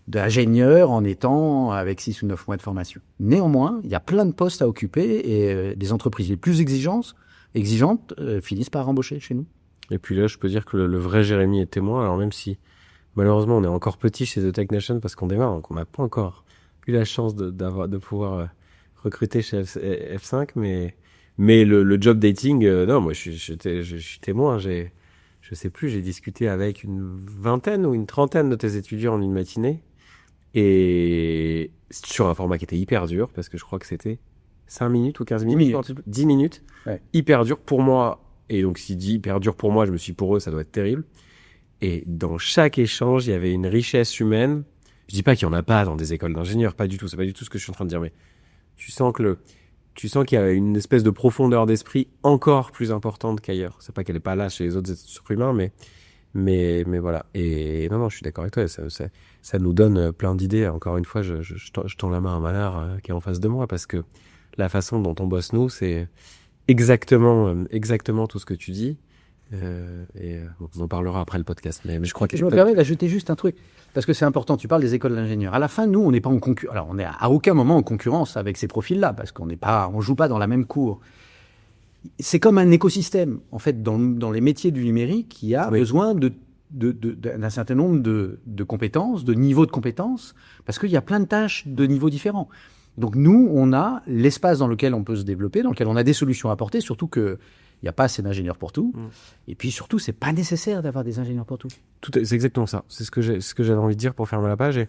d'ingénieur en étant avec 6 ou 9 mois de formation. Néanmoins, il y a plein de postes à occuper et des entreprises les plus exigeantes finissent par embaucher chez nous. Et puis là, je peux dire que le vrai Jérémy est témoin. Alors même si malheureusement on est encore petit chez The Tech Nation parce qu'on démarre, donc on n'a pas encore eu la chance de pouvoir recruter chez F5, mais le job dating, non, moi je suis témoin. Je sais plus, j'ai discuté avec une vingtaine ou une trentaine de tes étudiants en une matinée, et sur un format qui était hyper dur, parce que je crois que c'était 5 minutes ou 15 minutes. 10 minutes. Ouais. Hyper dur pour moi. Et donc, s'il dit hyper dur pour moi, je me suis dit, pour eux, ça doit être terrible. Et dans chaque échange, il y avait une richesse humaine. Je dis pas qu'il y en a pas dans des écoles d'ingénieurs, pas du tout. C'est pas du tout ce que je suis en train de dire, mais tu sens qu'il y a une espèce de profondeur d'esprit encore plus importante qu'ailleurs. C'est pas qu'elle est pas là chez les autres êtres humains, mais voilà. Et non, je suis d'accord avec toi. Ça nous donne plein d'idées. Encore une fois, je tends la main à Manard qui est en face de moi, parce que la façon dont on bosse nous, c'est exactement tout ce que tu dis. On en parlera après le podcast. Mais je crois que je me permets d'ajouter juste un truc, parce que c'est important. Tu parles des écoles d'ingénieurs. À la fin, nous, on n'est pas en concurrence. Alors, on n'est à aucun moment en concurrence avec ces profils-là, parce qu'on joue pas dans la même cour. C'est comme un écosystème, en fait, dans les métiers du numérique, qui a besoin d'un certain nombre de compétences, de niveaux de compétences, parce qu'il y a plein de tâches de niveaux différents. Donc nous, on a l'espace dans lequel on peut se développer, dans lequel on a des solutions à apporter, surtout qu'il n'y a pas assez d'ingénieurs pour tout. Et puis surtout, c'est pas nécessaire d'avoir des ingénieurs pour tout. C'est exactement ça. C'est ce que j'avais envie de dire pour fermer la page. Et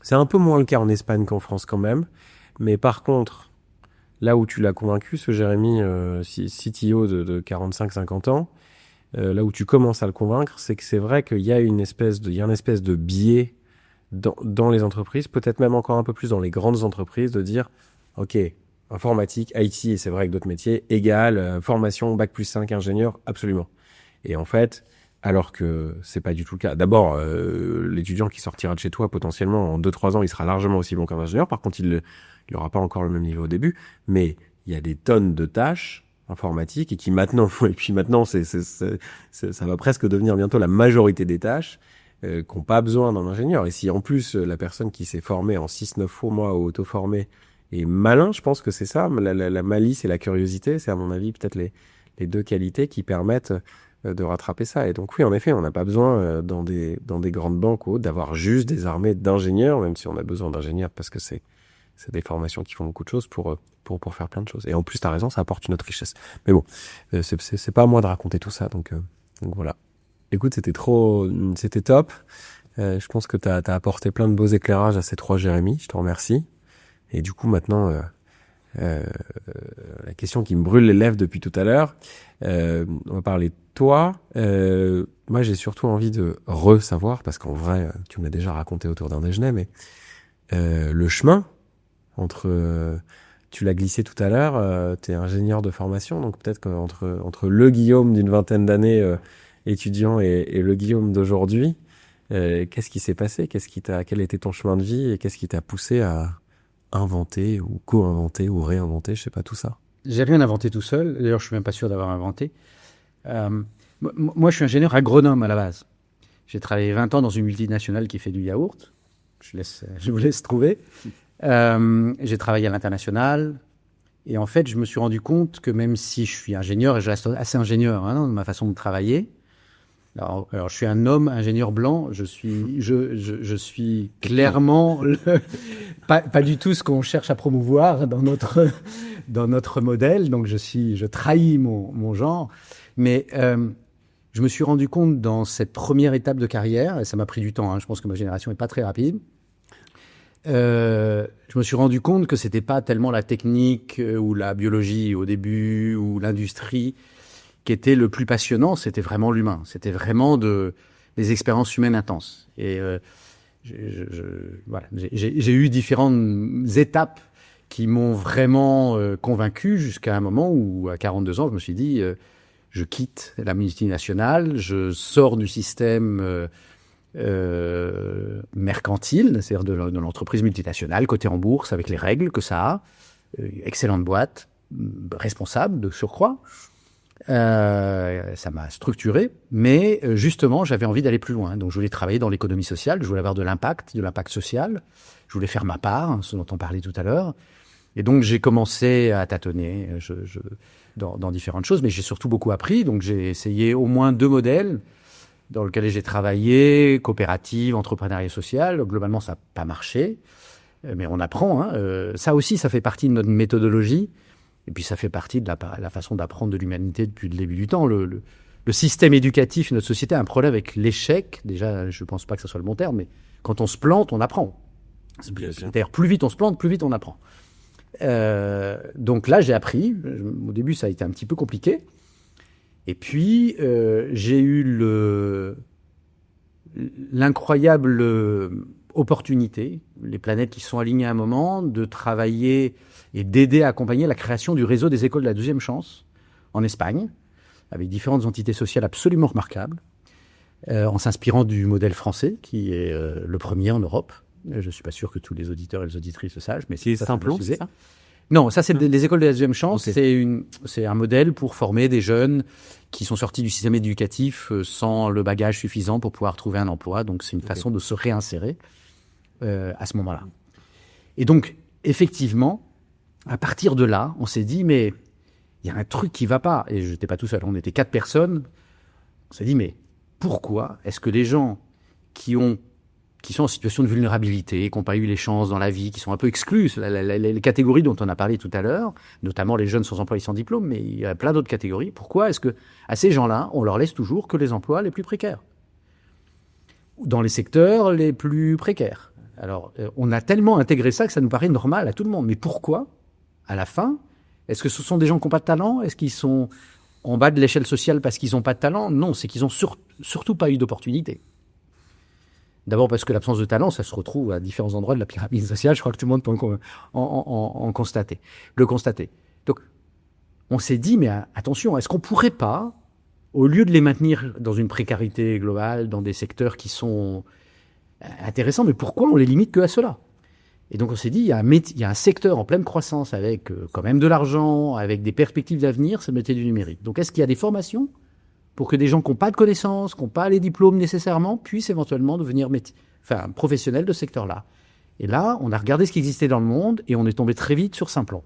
c'est un peu moins le cas en Espagne qu'en France quand même. Mais par contre, là où tu l'as convaincu, ce Jérémy CTO de 45-50 ans, là où tu commences à le convaincre, c'est que c'est vrai qu'il y a une espèce de biais dans les entreprises, peut-être même encore un peu plus dans les grandes entreprises, de dire, OK, informatique, IT, et c'est vrai que d'autres métiers, égale formation, bac+5, ingénieur, absolument. Et en fait, alors que c'est pas du tout le cas. D'abord, l'étudiant qui sortira de chez toi, potentiellement, en 2-3 ans, il sera largement aussi bon qu'un ingénieur. Par contre, il n'aura pas encore le même niveau au début. Mais il y a des tonnes de tâches, informatique et qui maintenant, et puis maintenant, ça va presque devenir bientôt la majorité des tâches qui n'ont pas besoin d'un ingénieur. Et si en plus la personne qui s'est formée en 6-9 mois ou auto-formée est malin, je pense que c'est ça, la malice et la curiosité, c'est à mon avis peut-être les deux qualités qui permettent de rattraper ça. Et donc oui, en effet, on n'a pas besoin dans des grandes banques ou autres d'avoir juste des armées d'ingénieurs, même si on a besoin d'ingénieurs parce que c'est des formations qui font beaucoup de choses pour faire plein de choses. Et en plus, tu as raison, ça apporte une autre richesse. Mais bon, c'est pas à moi de raconter tout ça, donc voilà. Écoute, c'était top. Je pense que tu as apporté plein de beaux éclairages à ces 3 Jérémy, je te remercie. Et du coup, maintenant, la question qui me brûle les lèvres depuis tout à l'heure, on va parler de toi. Moi, j'ai surtout envie de savoir, parce qu'en vrai, tu me l'as déjà raconté autour d'un déjeuner, mais le chemin entre... tu l'as glissé tout à l'heure, tu es ingénieur de formation, donc peut-être qu'entre le Guillaume d'une vingtaine d'années étudiant et le Guillaume d'aujourd'hui, qu'est-ce qui s'est passé? Quel était ton chemin de vie et qu'est-ce qui t'a poussé à inventer ou co-inventer ou réinventer, je sais pas, tout ça? J'ai rien inventé tout seul. D'ailleurs, je suis même pas sûr d'avoir inventé. Moi, je suis ingénieur agronome à la base. J'ai travaillé 20 ans dans une multinationale qui fait du yaourt. Je vous laisse trouver. J'ai travaillé à l'international. Et en fait, je me suis rendu compte que même si je suis ingénieur, et je reste assez ingénieur dans ma façon de travailler, alors je suis un homme ingénieur blanc, je suis clairement pas du tout ce qu'on cherche à promouvoir dans notre modèle, donc je trahis mon genre, mais je me suis rendu compte dans cette première étape de carrière, et ça m'a pris du temps, je pense que ma génération n'est pas très rapide, je me suis rendu compte que c'était pas tellement la technique ou la biologie au début ou l'industrie qui était le plus passionnant, c'était vraiment l'humain. C'était vraiment des expériences humaines intenses. Et j'ai eu différentes étapes qui m'ont vraiment convaincu jusqu'à un moment où, à 42 ans, je me suis dit, je quitte la multinationale, je sors du système mercantile, c'est-à-dire de l'entreprise multinationale, cotée en bourse, avec les règles que ça a, excellente boîte, responsable de surcroît. Ça m'a structuré, mais justement, j'avais envie d'aller plus loin. Donc, je voulais travailler dans l'économie sociale, je voulais avoir de l'impact social, je voulais faire ma part, ce dont on parlait tout à l'heure. Et donc, j'ai commencé à tâtonner dans différentes choses, mais j'ai surtout beaucoup appris. Donc, j'ai essayé au moins 2 modèles dans lesquels j'ai travaillé, coopérative, entrepreneuriat social. Globalement, ça n'a pas marché, mais on apprend. Ça aussi, ça fait partie de notre méthodologie. Et puis ça fait partie de la façon d'apprendre de l'humanité depuis le début du temps. Le système éducatif, notre société a un problème avec l'échec. Déjà, je ne pense pas que ce soit le bon terme, mais quand on se plante, on apprend. D'ailleurs, plus vite on se plante, plus vite on apprend. Donc là, j'ai appris. Au début, ça a été un petit peu compliqué. Et puis, j'ai eu l'incroyable opportunité, les planètes qui sont alignées à un moment, de travailler et d'aider à accompagner la création du réseau des écoles de la deuxième chance en Espagne, avec différentes entités sociales absolument remarquables, en s'inspirant du modèle français, qui est le premier en Europe. Je ne suis pas sûr que tous les auditeurs et les auditrices le sachent, mais c'est Saint-Plon, c'est ça? Non, ça c'est les écoles de la deuxième chance. Okay. C'est un modèle pour former des jeunes qui sont sortis du système éducatif sans le bagage suffisant pour pouvoir trouver un emploi. Donc c'est une façon de se réinsérer à ce moment-là. Et donc, effectivement, à partir de là, on s'est dit, mais il y a un truc qui ne va pas. Et je n'étais pas tout seul, on était 4 personnes. On s'est dit, mais pourquoi est-ce que les gens qui sont en situation de vulnérabilité, qui n'ont pas eu les chances dans la vie, qui sont un peu exclus, les catégories dont on a parlé tout à l'heure, notamment les jeunes sans emploi et sans diplôme, mais il y a plein d'autres catégories, pourquoi est-ce que à ces gens-là, on leur laisse toujours que les emplois les plus précaires, dans les secteurs les plus précaires? Alors, on a tellement intégré ça que ça nous paraît normal à tout le monde. Mais pourquoi, à la fin, est-ce que ce sont des gens qui n'ont pas de talent? Est-ce qu'ils sont en bas de l'échelle sociale parce qu'ils n'ont pas de talent? Non, c'est qu'ils n'ont surtout pas eu d'opportunité. D'abord parce que l'absence de talent, ça se retrouve à différents endroits de la pyramide sociale. Je crois que tout le monde peut le constater. Donc, on s'est dit, mais attention, est-ce qu'on ne pourrait pas, au lieu de les maintenir dans une précarité globale, dans des secteurs qui sont intéressants, mais pourquoi on les limite que à cela? Et donc on s'est dit, il y a un secteur en pleine croissance avec quand même de l'argent, avec des perspectives d'avenir, c'est le métier du numérique. Donc est-ce qu'il y a des formations pour que des gens qui n'ont pas de connaissances, qui n'ont pas les diplômes nécessairement, puissent éventuellement devenir professionnels de ce secteur-là? Et là, on a regardé ce qui existait dans le monde et on est tombé très vite sur Simplon.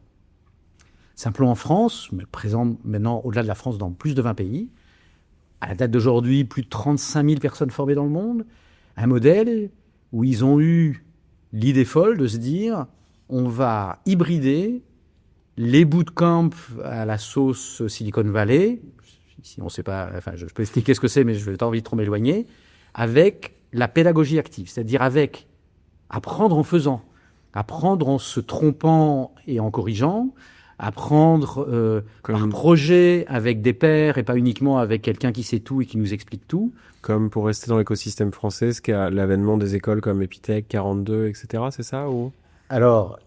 Simplon en France, mais présent maintenant au-delà de la France dans plus de 20 pays. À la date d'aujourd'hui, plus de 35 000 personnes formées dans le monde. Un modèle où ils ont eu l'idée folle de se dire on va hybrider les bootcamps à la sauce Silicon Valley, si on sait pas, enfin je peux expliquer ce que c'est, mais je n'ai pas envie de trop m'éloigner, avec la pédagogie active, c'est-à-dire avec apprendre en faisant, apprendre en se trompant et en corrigeant, apprendre par projet avec des pairs et pas uniquement avec quelqu'un qui sait tout et qui nous explique tout. Comme pour rester dans l'écosystème français, ce qu'est l'avènement des écoles comme Epitech, 42, etc., c'est ça ou... Alors,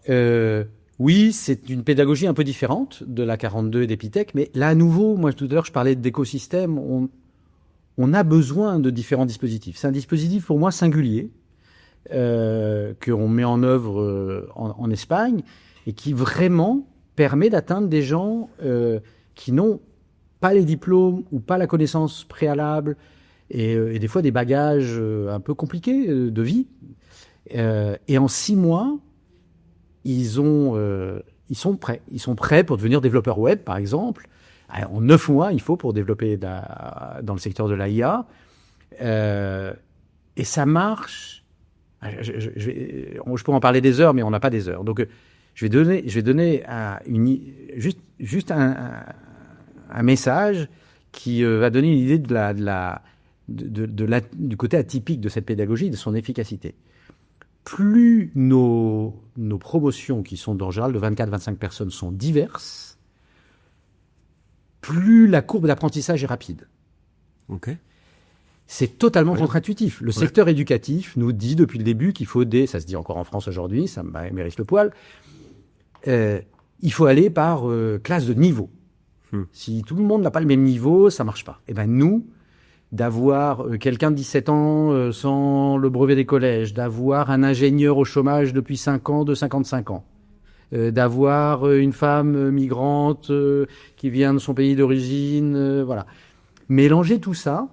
oui, c'est une pédagogie un peu différente de la 42 et d'Epitech, mais là, à nouveau, moi tout à l'heure, je parlais d'écosystème, on a besoin de différents dispositifs. C'est un dispositif pour moi singulier, qu'on met en œuvre en Espagne, et qui vraiment permet d'atteindre des gens qui n'ont pas les diplômes ou pas la connaissance préalable, et des fois des bagages un peu compliqués de vie. Et en 6 mois, ils sont prêts. Ils sont prêts pour devenir développeurs web, par exemple. En 9 mois, il faut pour développer dans le secteur de l'AIA. Et ça marche. Je pourrais en parler des heures, mais on n'a pas des heures. Donc, je vais donner juste un message qui va donner une idée du côté atypique de cette pédagogie, de son efficacité. Plus nos promotions, qui sont en général de 24-25 personnes, sont diverses, plus la courbe d'apprentissage est rapide. Ok. C'est totalement contre-intuitif. Le secteur éducatif nous dit depuis le début qu'il faut ça se dit encore en France aujourd'hui, ça me mérite le poil, il faut aller par classe de niveau. Si tout le monde n'a pas le même niveau, ça marche pas. Et ben nous, d'avoir quelqu'un de 17 ans sans le brevet des collèges, d'avoir un ingénieur au chômage depuis 5 ans de 55 ans, d'avoir une femme migrante qui vient de son pays d'origine, voilà. Mélanger tout ça,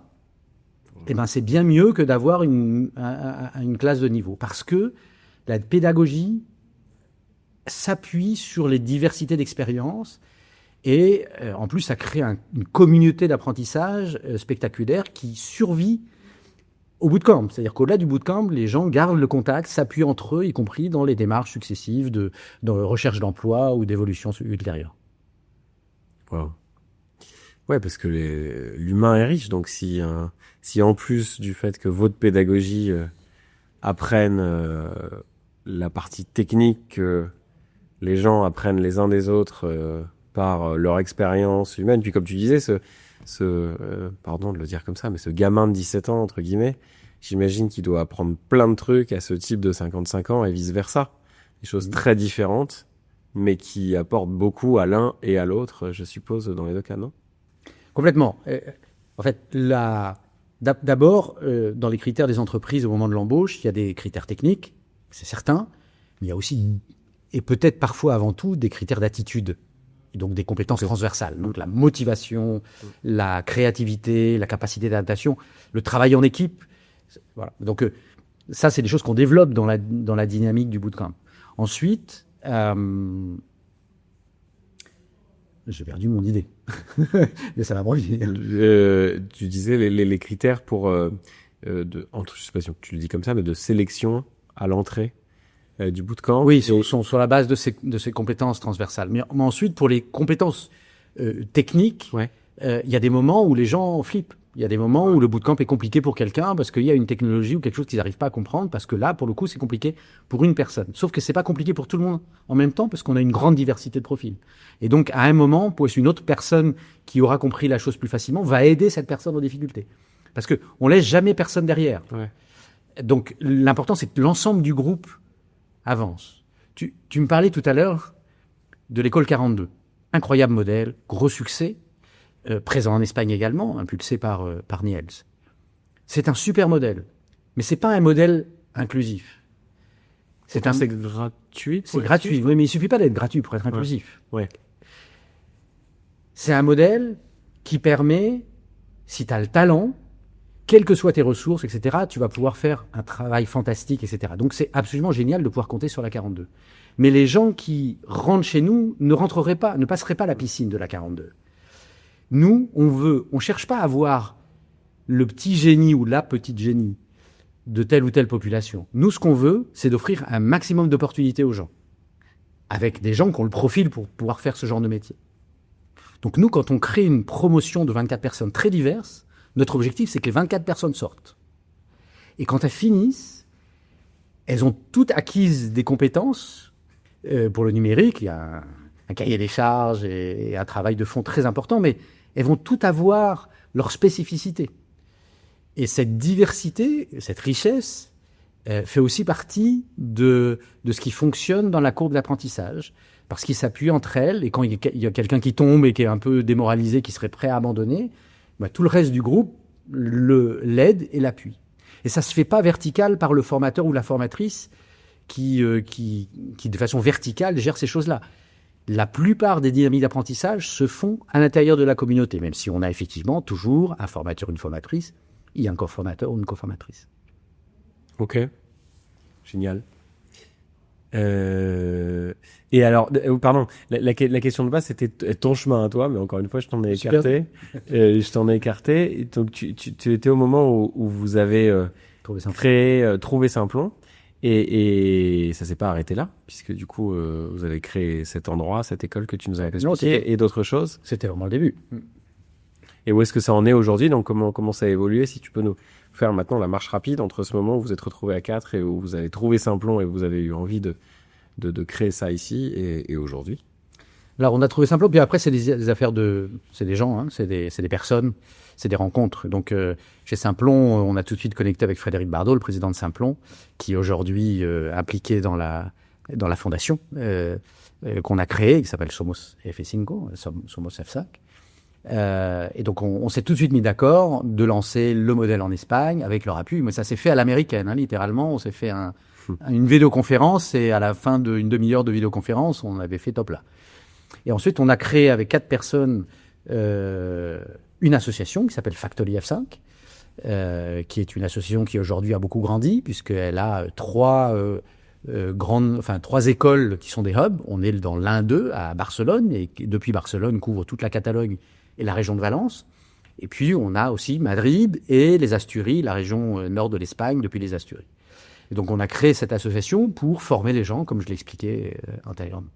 eh ben c'est bien mieux que d'avoir une classe de niveau. Parce que la pédagogie s'appuie sur les diversités d'expériences. Et en plus, ça crée une communauté d'apprentissage spectaculaire qui survit au bootcamp. C'est-à-dire qu'au-delà du bootcamp, les gens gardent le contact, s'appuient entre eux, y compris dans les démarches successives de recherche d'emploi ou d'évolution ultérieure. Wow. Ouais, parce que l'humain est riche. Donc, si en plus du fait que votre pédagogie apprenne la partie technique, que les gens apprennent les uns des autres par leur expérience humaine. Puis comme tu disais, pardon de le dire comme ça, mais ce gamin de 17 ans, entre guillemets, j'imagine qu'il doit apprendre plein de trucs à ce type de 55 ans et vice-versa. Des choses très différentes, mais qui apportent beaucoup à l'un et à l'autre, je suppose, dans les deux cas, non ? Complètement. En fait, d'abord, dans les critères des entreprises au moment de l'embauche, il y a des critères techniques, c'est certain, mais il y a aussi, et peut-être parfois avant tout, des critères d'attitude. Donc des compétences transversales, donc la motivation, la créativité, la capacité d'adaptation, le travail en équipe. Voilà. Donc ça, c'est des choses qu'on développe dans la dynamique du bootcamp. Ensuite, j'ai perdu mon idée, mais ça va me revenir. Tu disais les critères pour je sais pas si tu le dis comme ça, mais de sélection à l'entrée du bootcamp. Oui, sont sur la base de ces compétences transversales. Mais ensuite, pour les compétences techniques, il y a des moments où les gens flippent. Il y a des moments où le bootcamp est compliqué pour quelqu'un parce qu'il y a une technologie ou quelque chose qu'ils n'arrivent pas à comprendre, parce que là, pour le coup, c'est compliqué pour une personne. Sauf que c'est pas compliqué pour tout le monde en même temps, parce qu'on a une grande diversité de profils. Et donc, à un moment, une autre personne qui aura compris la chose plus facilement va aider cette personne en difficulté. Parce que on laisse jamais personne derrière. Ouais. Donc, l'important, c'est que l'ensemble du groupe avance. Tu me parlais tout à l'heure de l'école 42. Incroyable modèle, gros succès, présent en Espagne également, impulsé par Niels. C'est un super modèle, mais c'est pas un modèle inclusif. C'est gratuit. C'est gratuit, oui, mais il suffit pas d'être gratuit pour être inclusif. Ouais. C'est un modèle qui permet, si tu as le talent, quelles que soient tes ressources, etc., tu vas pouvoir faire un travail fantastique, etc. Donc c'est absolument génial de pouvoir compter sur la 42. Mais les gens qui rentrent chez nous ne passeraient pas la piscine de la 42. Nous, on cherche pas à avoir le petit génie ou la petite génie de telle ou telle population. Nous, ce qu'on veut, c'est d'offrir un maximum d'opportunités aux gens, avec des gens qui ont le profil pour pouvoir faire ce genre de métier. Donc nous, quand on crée une promotion de 24 personnes très diverses, notre objectif, c'est que les 24 personnes sortent. Et quand elles finissent, elles ont toutes acquises des compétences. Pour le numérique, il y a un cahier des charges et un travail de fond très important, mais elles vont toutes avoir leur spécificité. Et cette diversité, cette richesse, fait aussi partie de ce qui fonctionne dans la courbe d'apprentissage, parce qu'ils s'appuient entre elles, et quand il y a quelqu'un qui tombe et qui est un peu démoralisé, qui serait prêt à abandonner, bah, tout le reste du groupe l'aide et l'appuie. Et ça se fait pas vertical par le formateur ou la formatrice qui de façon verticale gère ces choses-là. La plupart des dynamiques d'apprentissage se font à l'intérieur de la communauté, même si on a effectivement toujours un formateur, une formatrice, et un coformateur ou une coformatrice. Ok, génial. Et alors, pardon, la question de base, c'était ton chemin à toi, mais encore une fois, je t'en ai écarté. Et donc, tu étais au moment où vous avez trouvé Simplon. Et ça s'est pas arrêté là, puisque du coup, vous avez créé cet endroit, cette école que tu nous as expliqué, et d'autres choses. C'était vraiment le début. Et où est-ce que ça en est aujourd'hui? Donc, comment ça a évolué? Si tu peux nous faire maintenant la marche rapide entre ce moment où vous êtes retrouvés à 4 et où vous avez trouvé Simplon et vous avez eu envie de créer ça ici et aujourd'hui. Alors, on a trouvé Simplon, puis après, c'est des affaires c'est des gens, hein, c'est des personnes, c'est des rencontres. Donc, chez Simplon, on a tout de suite connecté avec Frédéric Bardot, le président de Simplon, qui est aujourd'hui impliqué dans la fondation qu'on a créée, qui s'appelle Somos F5, Somos F5. Et donc, on s'est tout de suite mis d'accord de lancer le modèle en Espagne avec leur appui. Mais ça s'est fait à l'américaine, hein, littéralement. On s'est fait une vidéoconférence et à la fin d'une demi-heure de vidéoconférence, on avait fait top là. Et ensuite, on a créé avec 4 personnes une association qui s'appelle Factory F5, qui est une association qui aujourd'hui a beaucoup grandi puisqu'elle a 3 écoles qui sont des hubs. On est dans l'un d'eux à Barcelone et depuis Barcelone couvre toute la Catalogne et la région de Valence. Et puis, on a aussi Madrid et les Asturies, la région nord de l'Espagne, depuis les Asturies. Et donc, on a créé cette association pour former les gens, comme je l'expliquais antérieurement.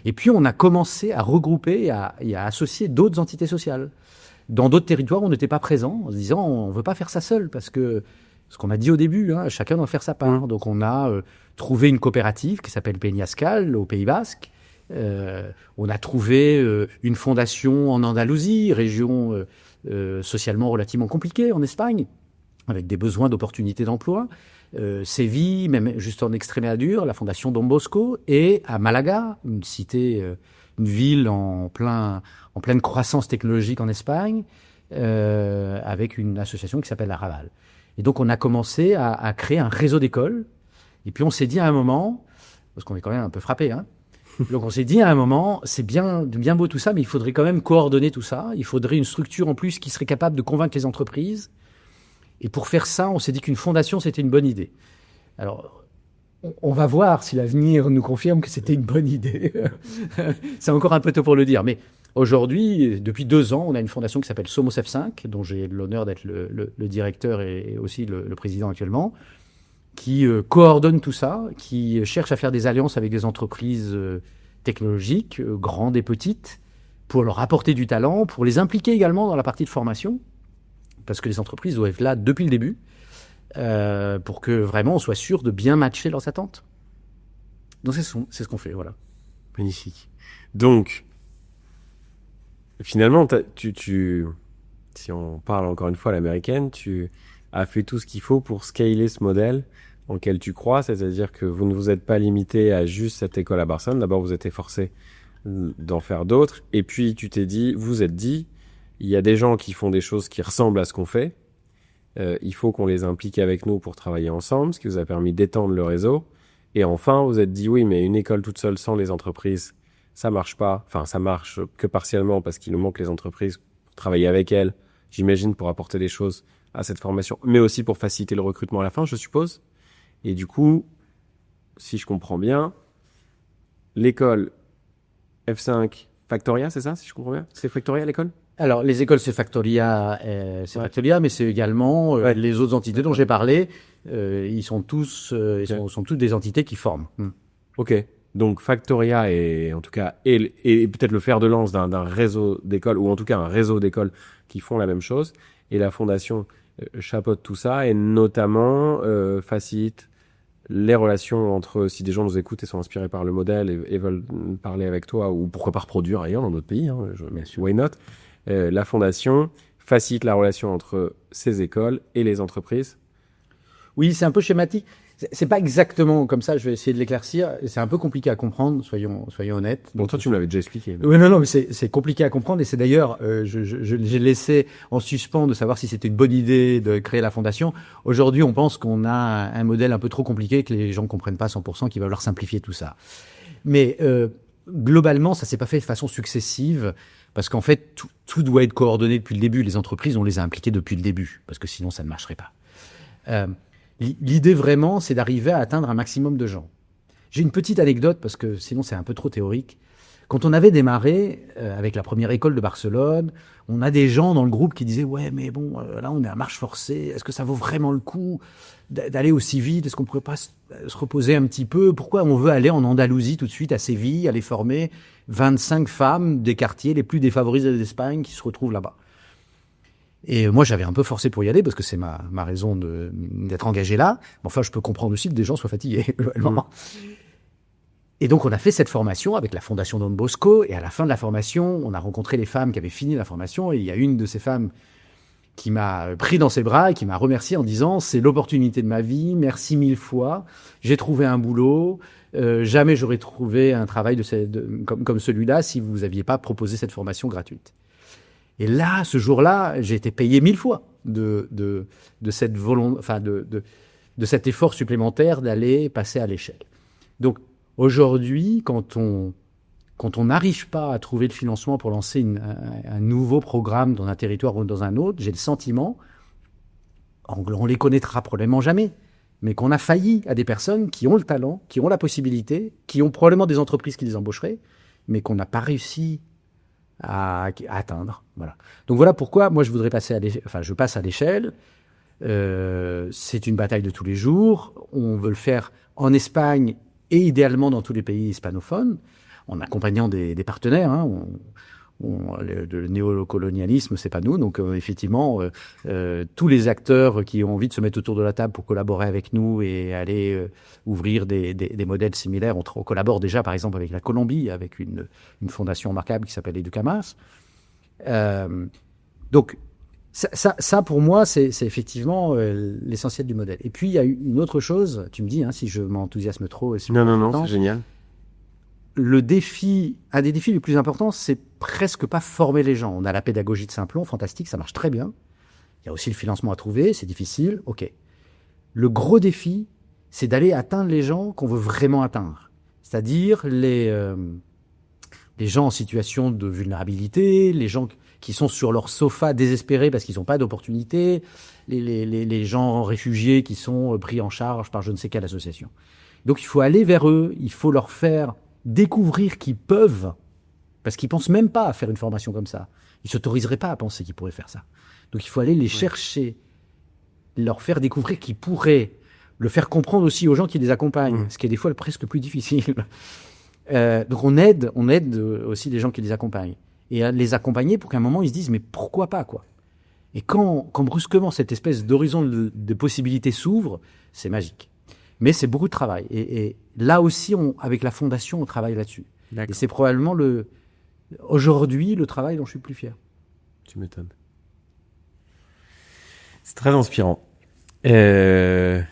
Et puis, on a commencé à regrouper et à associer d'autres entités sociales. Dans d'autres territoires, on n'était pas présent, en se disant, on ne veut pas faire ça seul, parce que, ce qu'on a dit au début, hein, chacun doit faire sa part. Donc, on a trouvé une coopérative qui s'appelle Peñascal, au Pays Basque. On a trouvé une fondation en Andalousie, région socialement relativement compliquée en Espagne, avec des besoins d'opportunités d'emploi. Séville, même juste en Extrémadure, la fondation Don Bosco, et à Malaga, une cité, une ville en pleine croissance technologique en Espagne, avec une association qui s'appelle la Raval. Et donc on a commencé à créer un réseau d'écoles, et puis on s'est dit à un moment, parce qu'on est quand même un peu frappé, hein, donc on s'est dit à un moment, c'est bien beau tout ça, mais il faudrait quand même coordonner tout ça. Il faudrait une structure en plus qui serait capable de convaincre les entreprises. Et pour faire ça, on s'est dit qu'une fondation, c'était une bonne idée. Alors, on va voir si l'avenir nous confirme que c'était une bonne idée. C'est encore un peu tôt pour le dire. Mais aujourd'hui, depuis 2 ans, on a une fondation qui s'appelle Somos F5, dont j'ai l'honneur d'être le directeur et aussi le président actuellement, qui coordonne tout ça, qui cherche à faire des alliances avec des entreprises technologiques, grandes et petites, pour leur apporter du talent, pour les impliquer également dans la partie de formation, parce que les entreprises doivent être là depuis le début, pour que vraiment on soit sûr de bien matcher leurs attentes. Donc c'est ce qu'on fait, voilà. Magnifique. Donc, finalement, si on parle encore une fois à l'américaine, tu as fait tout ce qu'il faut pour scaler ce modèle en lequel tu crois, c'est-à-dire que vous ne vous êtes pas limité à juste cette école à Barcelone. D'abord, vous êtes efforcé d'en faire d'autres, et puis tu vous êtes dit, il y a des gens qui font des choses qui ressemblent à ce qu'on fait, il faut qu'on les implique avec nous pour travailler ensemble, ce qui vous a permis d'étendre le réseau, Et enfin, vous êtes dit, oui, mais une école toute seule sans les entreprises, ça marche pas. Enfin, ça marche que partiellement parce qu'il nous manque les entreprises pour travailler avec elles, j'imagine, pour apporter des choses à cette formation, mais aussi pour faciliter le recrutement à la fin, je suppose. Et du coup, si je comprends bien, l'école F5 Factoria, c'est ça, si je comprends bien? C'est Factoria l'école? Alors, les écoles, c'est Factoria, mais c'est également les autres entités dont j'ai parlé. Ils sont tous, sont toutes des entités qui forment. Ok. Donc Factoria est en tout cas et peut-être le fer de lance d'un réseau d'écoles, ou en tout cas un réseau d'écoles qui font la même chose. Et la fondation chapeaute tout ça et notamment facilite les relations entre, si des gens nous écoutent et sont inspirés par le modèle et veulent parler avec toi, ou pourquoi pas reproduire ailleurs dans d'autres pays, hein, why not, la fondation facilite la relation entre ces écoles et les entreprises. Oui, c'est un peu schématique. C'est pas exactement comme ça, je vais essayer de l'éclaircir. C'est un peu compliqué à comprendre, soyons honnêtes. Bon, toi, tu me l'avais déjà expliqué. Mais... Oui, non, mais c'est compliqué à comprendre. Et c'est d'ailleurs, j'ai laissé en suspens de savoir si c'était une bonne idée de créer la fondation. Aujourd'hui, on pense qu'on a un modèle un peu trop compliqué, que les gens ne comprennent pas à 100%, qu'il va falloir simplifier tout ça. Mais globalement, ça s'est pas fait de façon successive, parce qu'en fait, tout doit être coordonné depuis le début. Les entreprises, on les a impliquées depuis le début, parce que sinon, ça ne marcherait pas. L'idée vraiment, c'est d'arriver à atteindre un maximum de gens. J'ai une petite anecdote, parce que sinon c'est un peu trop théorique. Quand on avait démarré avec la première école de Barcelone, on a des gens dans le groupe qui disaient « Ouais, mais bon, là on est à marche forcée, est-ce que ça vaut vraiment le coup d'aller aussi vite? Est-ce qu'on pourrait pas se reposer un petit peu? Pourquoi on veut aller en Andalousie tout de suite, à Séville, aller former 25 femmes des quartiers les plus défavorisés d'Espagne qui se retrouvent là-bas ?» Et moi, j'avais un peu forcé pour y aller parce que c'est ma raison d'être engagé là. Mais enfin, je peux comprendre aussi que des gens soient fatigués. Et donc, on a fait cette formation avec la Fondation Don Bosco. Et à la fin de la formation, on a rencontré les femmes qui avaient fini la formation. Et il y a une de ces femmes qui m'a pris dans ses bras et qui m'a remercié en disant « C'est l'opportunité de ma vie. Merci 1000 fois. J'ai trouvé un boulot. Jamais j'aurais trouvé un travail comme celui-là si vous n'aviez pas proposé cette formation gratuite. » Et là, ce jour-là, j'ai été payé 1000 fois de cette de cet effort supplémentaire d'aller passer à l'échelle. Donc, aujourd'hui, quand on n'arrive pas à trouver le financement pour lancer un nouveau programme dans un territoire ou dans un autre, j'ai le sentiment, on les connaîtra probablement jamais, mais qu'on a failli à des personnes qui ont le talent, qui ont la possibilité, qui ont probablement des entreprises qui les embaucheraient, mais qu'on n'a pas réussi à atteindre. Voilà. Donc voilà pourquoi moi je passe à l'échelle. C'est une bataille de tous les jours. On veut le faire en Espagne et idéalement dans tous les pays hispanophones, en accompagnant des partenaires. Hein. Le néocolonialisme, c'est pas nous. Donc effectivement, tous les acteurs qui ont envie de se mettre autour de la table pour collaborer avec nous et aller ouvrir des modèles similaires, on collabore déjà par exemple avec la Colombie, avec une fondation remarquable qui s'appelle Educamas. Donc ça pour moi, c'est effectivement l'essentiel du modèle. Et puis il y a une autre chose, tu me dis si je m'enthousiasme trop. Non, c'est génial. Un des défis les plus importants, c'est presque pas former les gens. On a la pédagogie de Simplon, fantastique, ça marche très bien. Il y a aussi le financement à trouver, c'est difficile, ok. Le gros défi, c'est d'aller atteindre les gens qu'on veut vraiment atteindre. C'est-à-dire les gens en situation de vulnérabilité, les gens qui sont sur leur sofa désespérés parce qu'ils n'ont pas d'opportunité, les gens réfugiés qui sont pris en charge par je ne sais quelle association. Donc il faut aller vers eux, il faut leur faire découvrir qu'ils peuvent, parce qu'ils pensent même pas à faire une formation comme ça. Ils s'autoriseraient pas à penser qu'ils pourraient faire ça. Donc il faut aller les chercher, leur faire découvrir qu'ils pourraient, le faire comprendre aussi aux gens qui les accompagnent, ce qui est des fois presque plus difficile. Donc on aide aussi les gens qui les accompagnent. Et à les accompagner pour qu'à un moment ils se disent mais pourquoi pas quoi. Et quand brusquement cette espèce d'horizon de possibilités s'ouvre, c'est magique. Mais c'est beaucoup de travail. Et là aussi, avec la fondation, on travaille là-dessus. D'accord. Et c'est probablement aujourd'hui le travail dont je suis le plus fier. Tu m'étonnes. C'est très inspirant. Et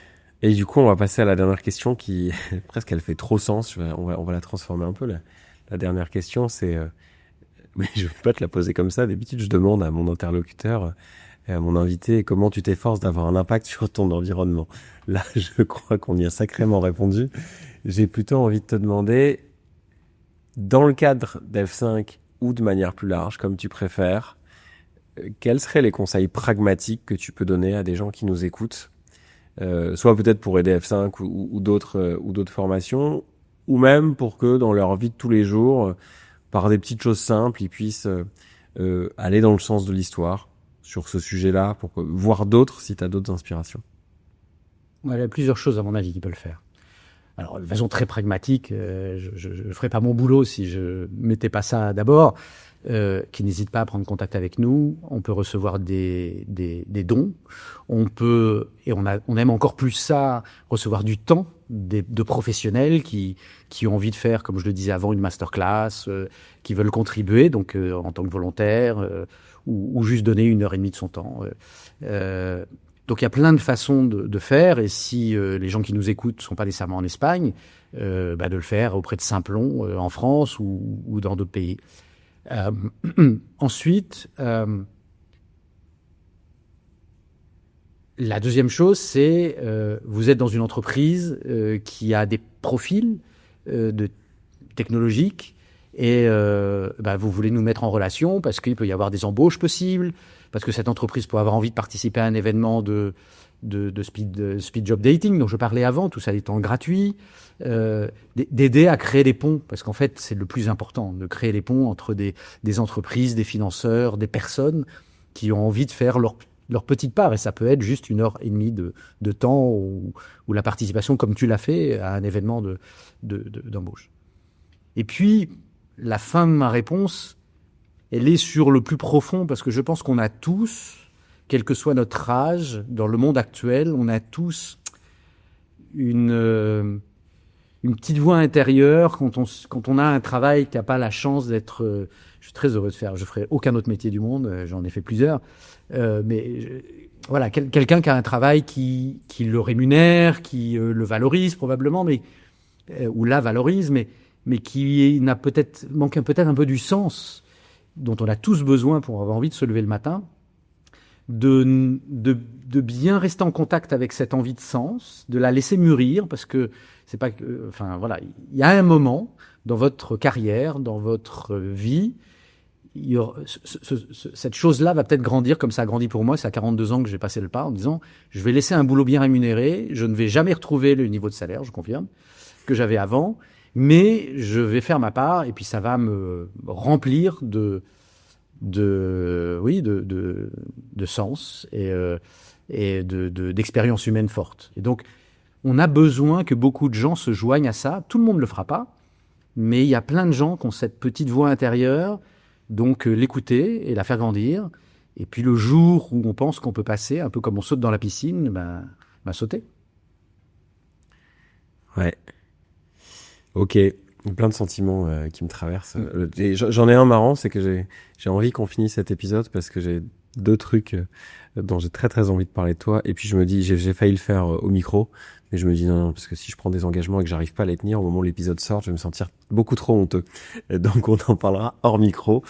du coup, on va passer à la dernière question qui, presque, elle fait trop sens. On va la transformer un peu. La dernière question, c'est... mais je ne vais pas te la poser comme ça. D'habitude, je demande à mon interlocuteur à mon invité, comment tu t'efforces d'avoir un impact sur ton environnement. Là, je crois qu'on y a sacrément répondu. J'ai plutôt envie de te demander, dans le cadre d'F5 ou de manière plus large, comme tu préfères, quels seraient les conseils pragmatiques que tu peux donner à des gens qui nous écoutent, soit peut-être pour aider F5 ou d'autres formations, ou même pour que dans leur vie de tous les jours, par des petites choses simples, ils puissent aller dans le sens de l'histoire sur ce sujet-là, pour voir d'autres si tu as d'autres inspirations. Il y a plusieurs choses, à mon avis, qui peuvent le faire. Alors, de façon très pragmatique, je ne ferais pas mon boulot si je mettais pas ça d'abord. Qui n'hésitent pas à prendre contact avec nous. On peut recevoir des dons. On peut, et on aime encore plus ça, recevoir du temps de professionnels qui ont envie de faire, comme je le disais avant, une masterclass, qui veulent contribuer, donc en tant que volontaire, ou juste donner 1h30 de son temps. Donc il y a plein de façons de faire, et si les gens qui nous écoutent sont pas nécessairement en Espagne, de le faire auprès de Simplon en France ou dans d'autres pays. Ensuite, la deuxième chose, c'est vous êtes dans une entreprise qui a des profils technologiques et vous voulez nous mettre en relation parce qu'il peut y avoir des embauches possibles, parce que cette entreprise peut avoir envie de participer à un événement de speed job dating dont je parlais avant, tout ça étant gratuit, d'aider à créer des ponts, parce qu'en fait c'est le plus important, de créer les ponts entre des entreprises, des financeurs, des personnes qui ont envie de faire leur petite part, et ça peut être juste 1h30 de temps ou la participation, comme tu l'as fait, à un événement d'embauche. Et puis la fin de ma réponse, elle est sur le plus profond, parce que je pense qu'on a tous, quel que soit notre âge, dans le monde actuel, on a tous une petite voix intérieure quand on a un travail qui n'a pas la chance d'être... je suis très heureux de faire, je ferai aucun autre métier du monde, j'en ai fait plusieurs, voilà, quelqu'un qui a un travail qui le rémunère, qui le valorise probablement, ou la valorise, mais qui manque peut-être un peu du sens dont on a tous besoin pour avoir envie de se lever le matin, de bien rester en contact avec cette envie de sens, de la laisser mûrir, parce que c'est pas que, voilà, il y a un moment dans votre carrière, dans votre vie, cette chose-là va peut-être grandir comme ça a grandi pour moi. C'est à 42 ans que j'ai passé le pas en disant, je vais laisser un boulot bien rémunéré, je ne vais jamais retrouver le niveau de salaire, je confirme, que j'avais avant, mais je vais faire ma part et puis ça va me remplir de sens et d'expérience humaine forte. Et donc, on a besoin que beaucoup de gens se joignent à ça. Tout le monde ne le fera pas, mais il y a plein de gens qui ont cette petite voix intérieure, donc l'écouter et la faire grandir. Et puis le jour où on pense qu'on peut passer, un peu comme on saute dans la piscine, sauter. Ouais. Ok. Plein de sentiments qui me traversent. J'en ai un marrant, c'est que j'ai envie qu'on finisse cet épisode parce que j'ai 2 trucs dont j'ai très très envie de parler de toi. Et puis je me dis, j'ai failli le faire au micro, mais je me dis non, parce que si je prends des engagements et que j'arrive pas à les tenir, au moment où l'épisode sort, je vais me sentir beaucoup trop honteux. Donc on en parlera hors micro.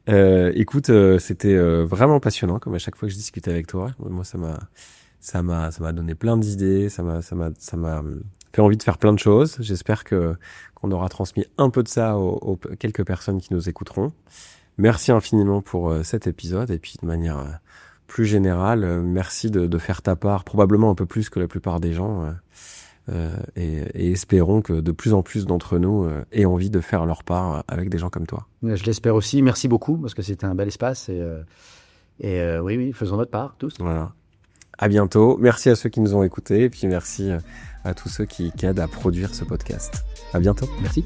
Écoute, c'était vraiment passionnant, comme à chaque fois que je discutais avec toi. Moi, ça m'a donné plein d'idées, ça m'a fait envie de faire plein de choses. J'espère qu'on aura transmis un peu de ça aux quelques personnes qui nous écouteront. Merci infiniment pour cet épisode, et puis de manière plus générale, merci de faire ta part, probablement un peu plus que la plupart des gens, et espérons que de plus en plus d'entre nous aient envie de faire leur part avec des gens comme toi. Je l'espère aussi. Merci beaucoup, parce que c'était un bel espace, et oui, faisons notre part, tous. Voilà. À bientôt. Merci à ceux qui nous ont écoutés, et puis merci à tous ceux qui aident à produire ce podcast. À bientôt. Merci.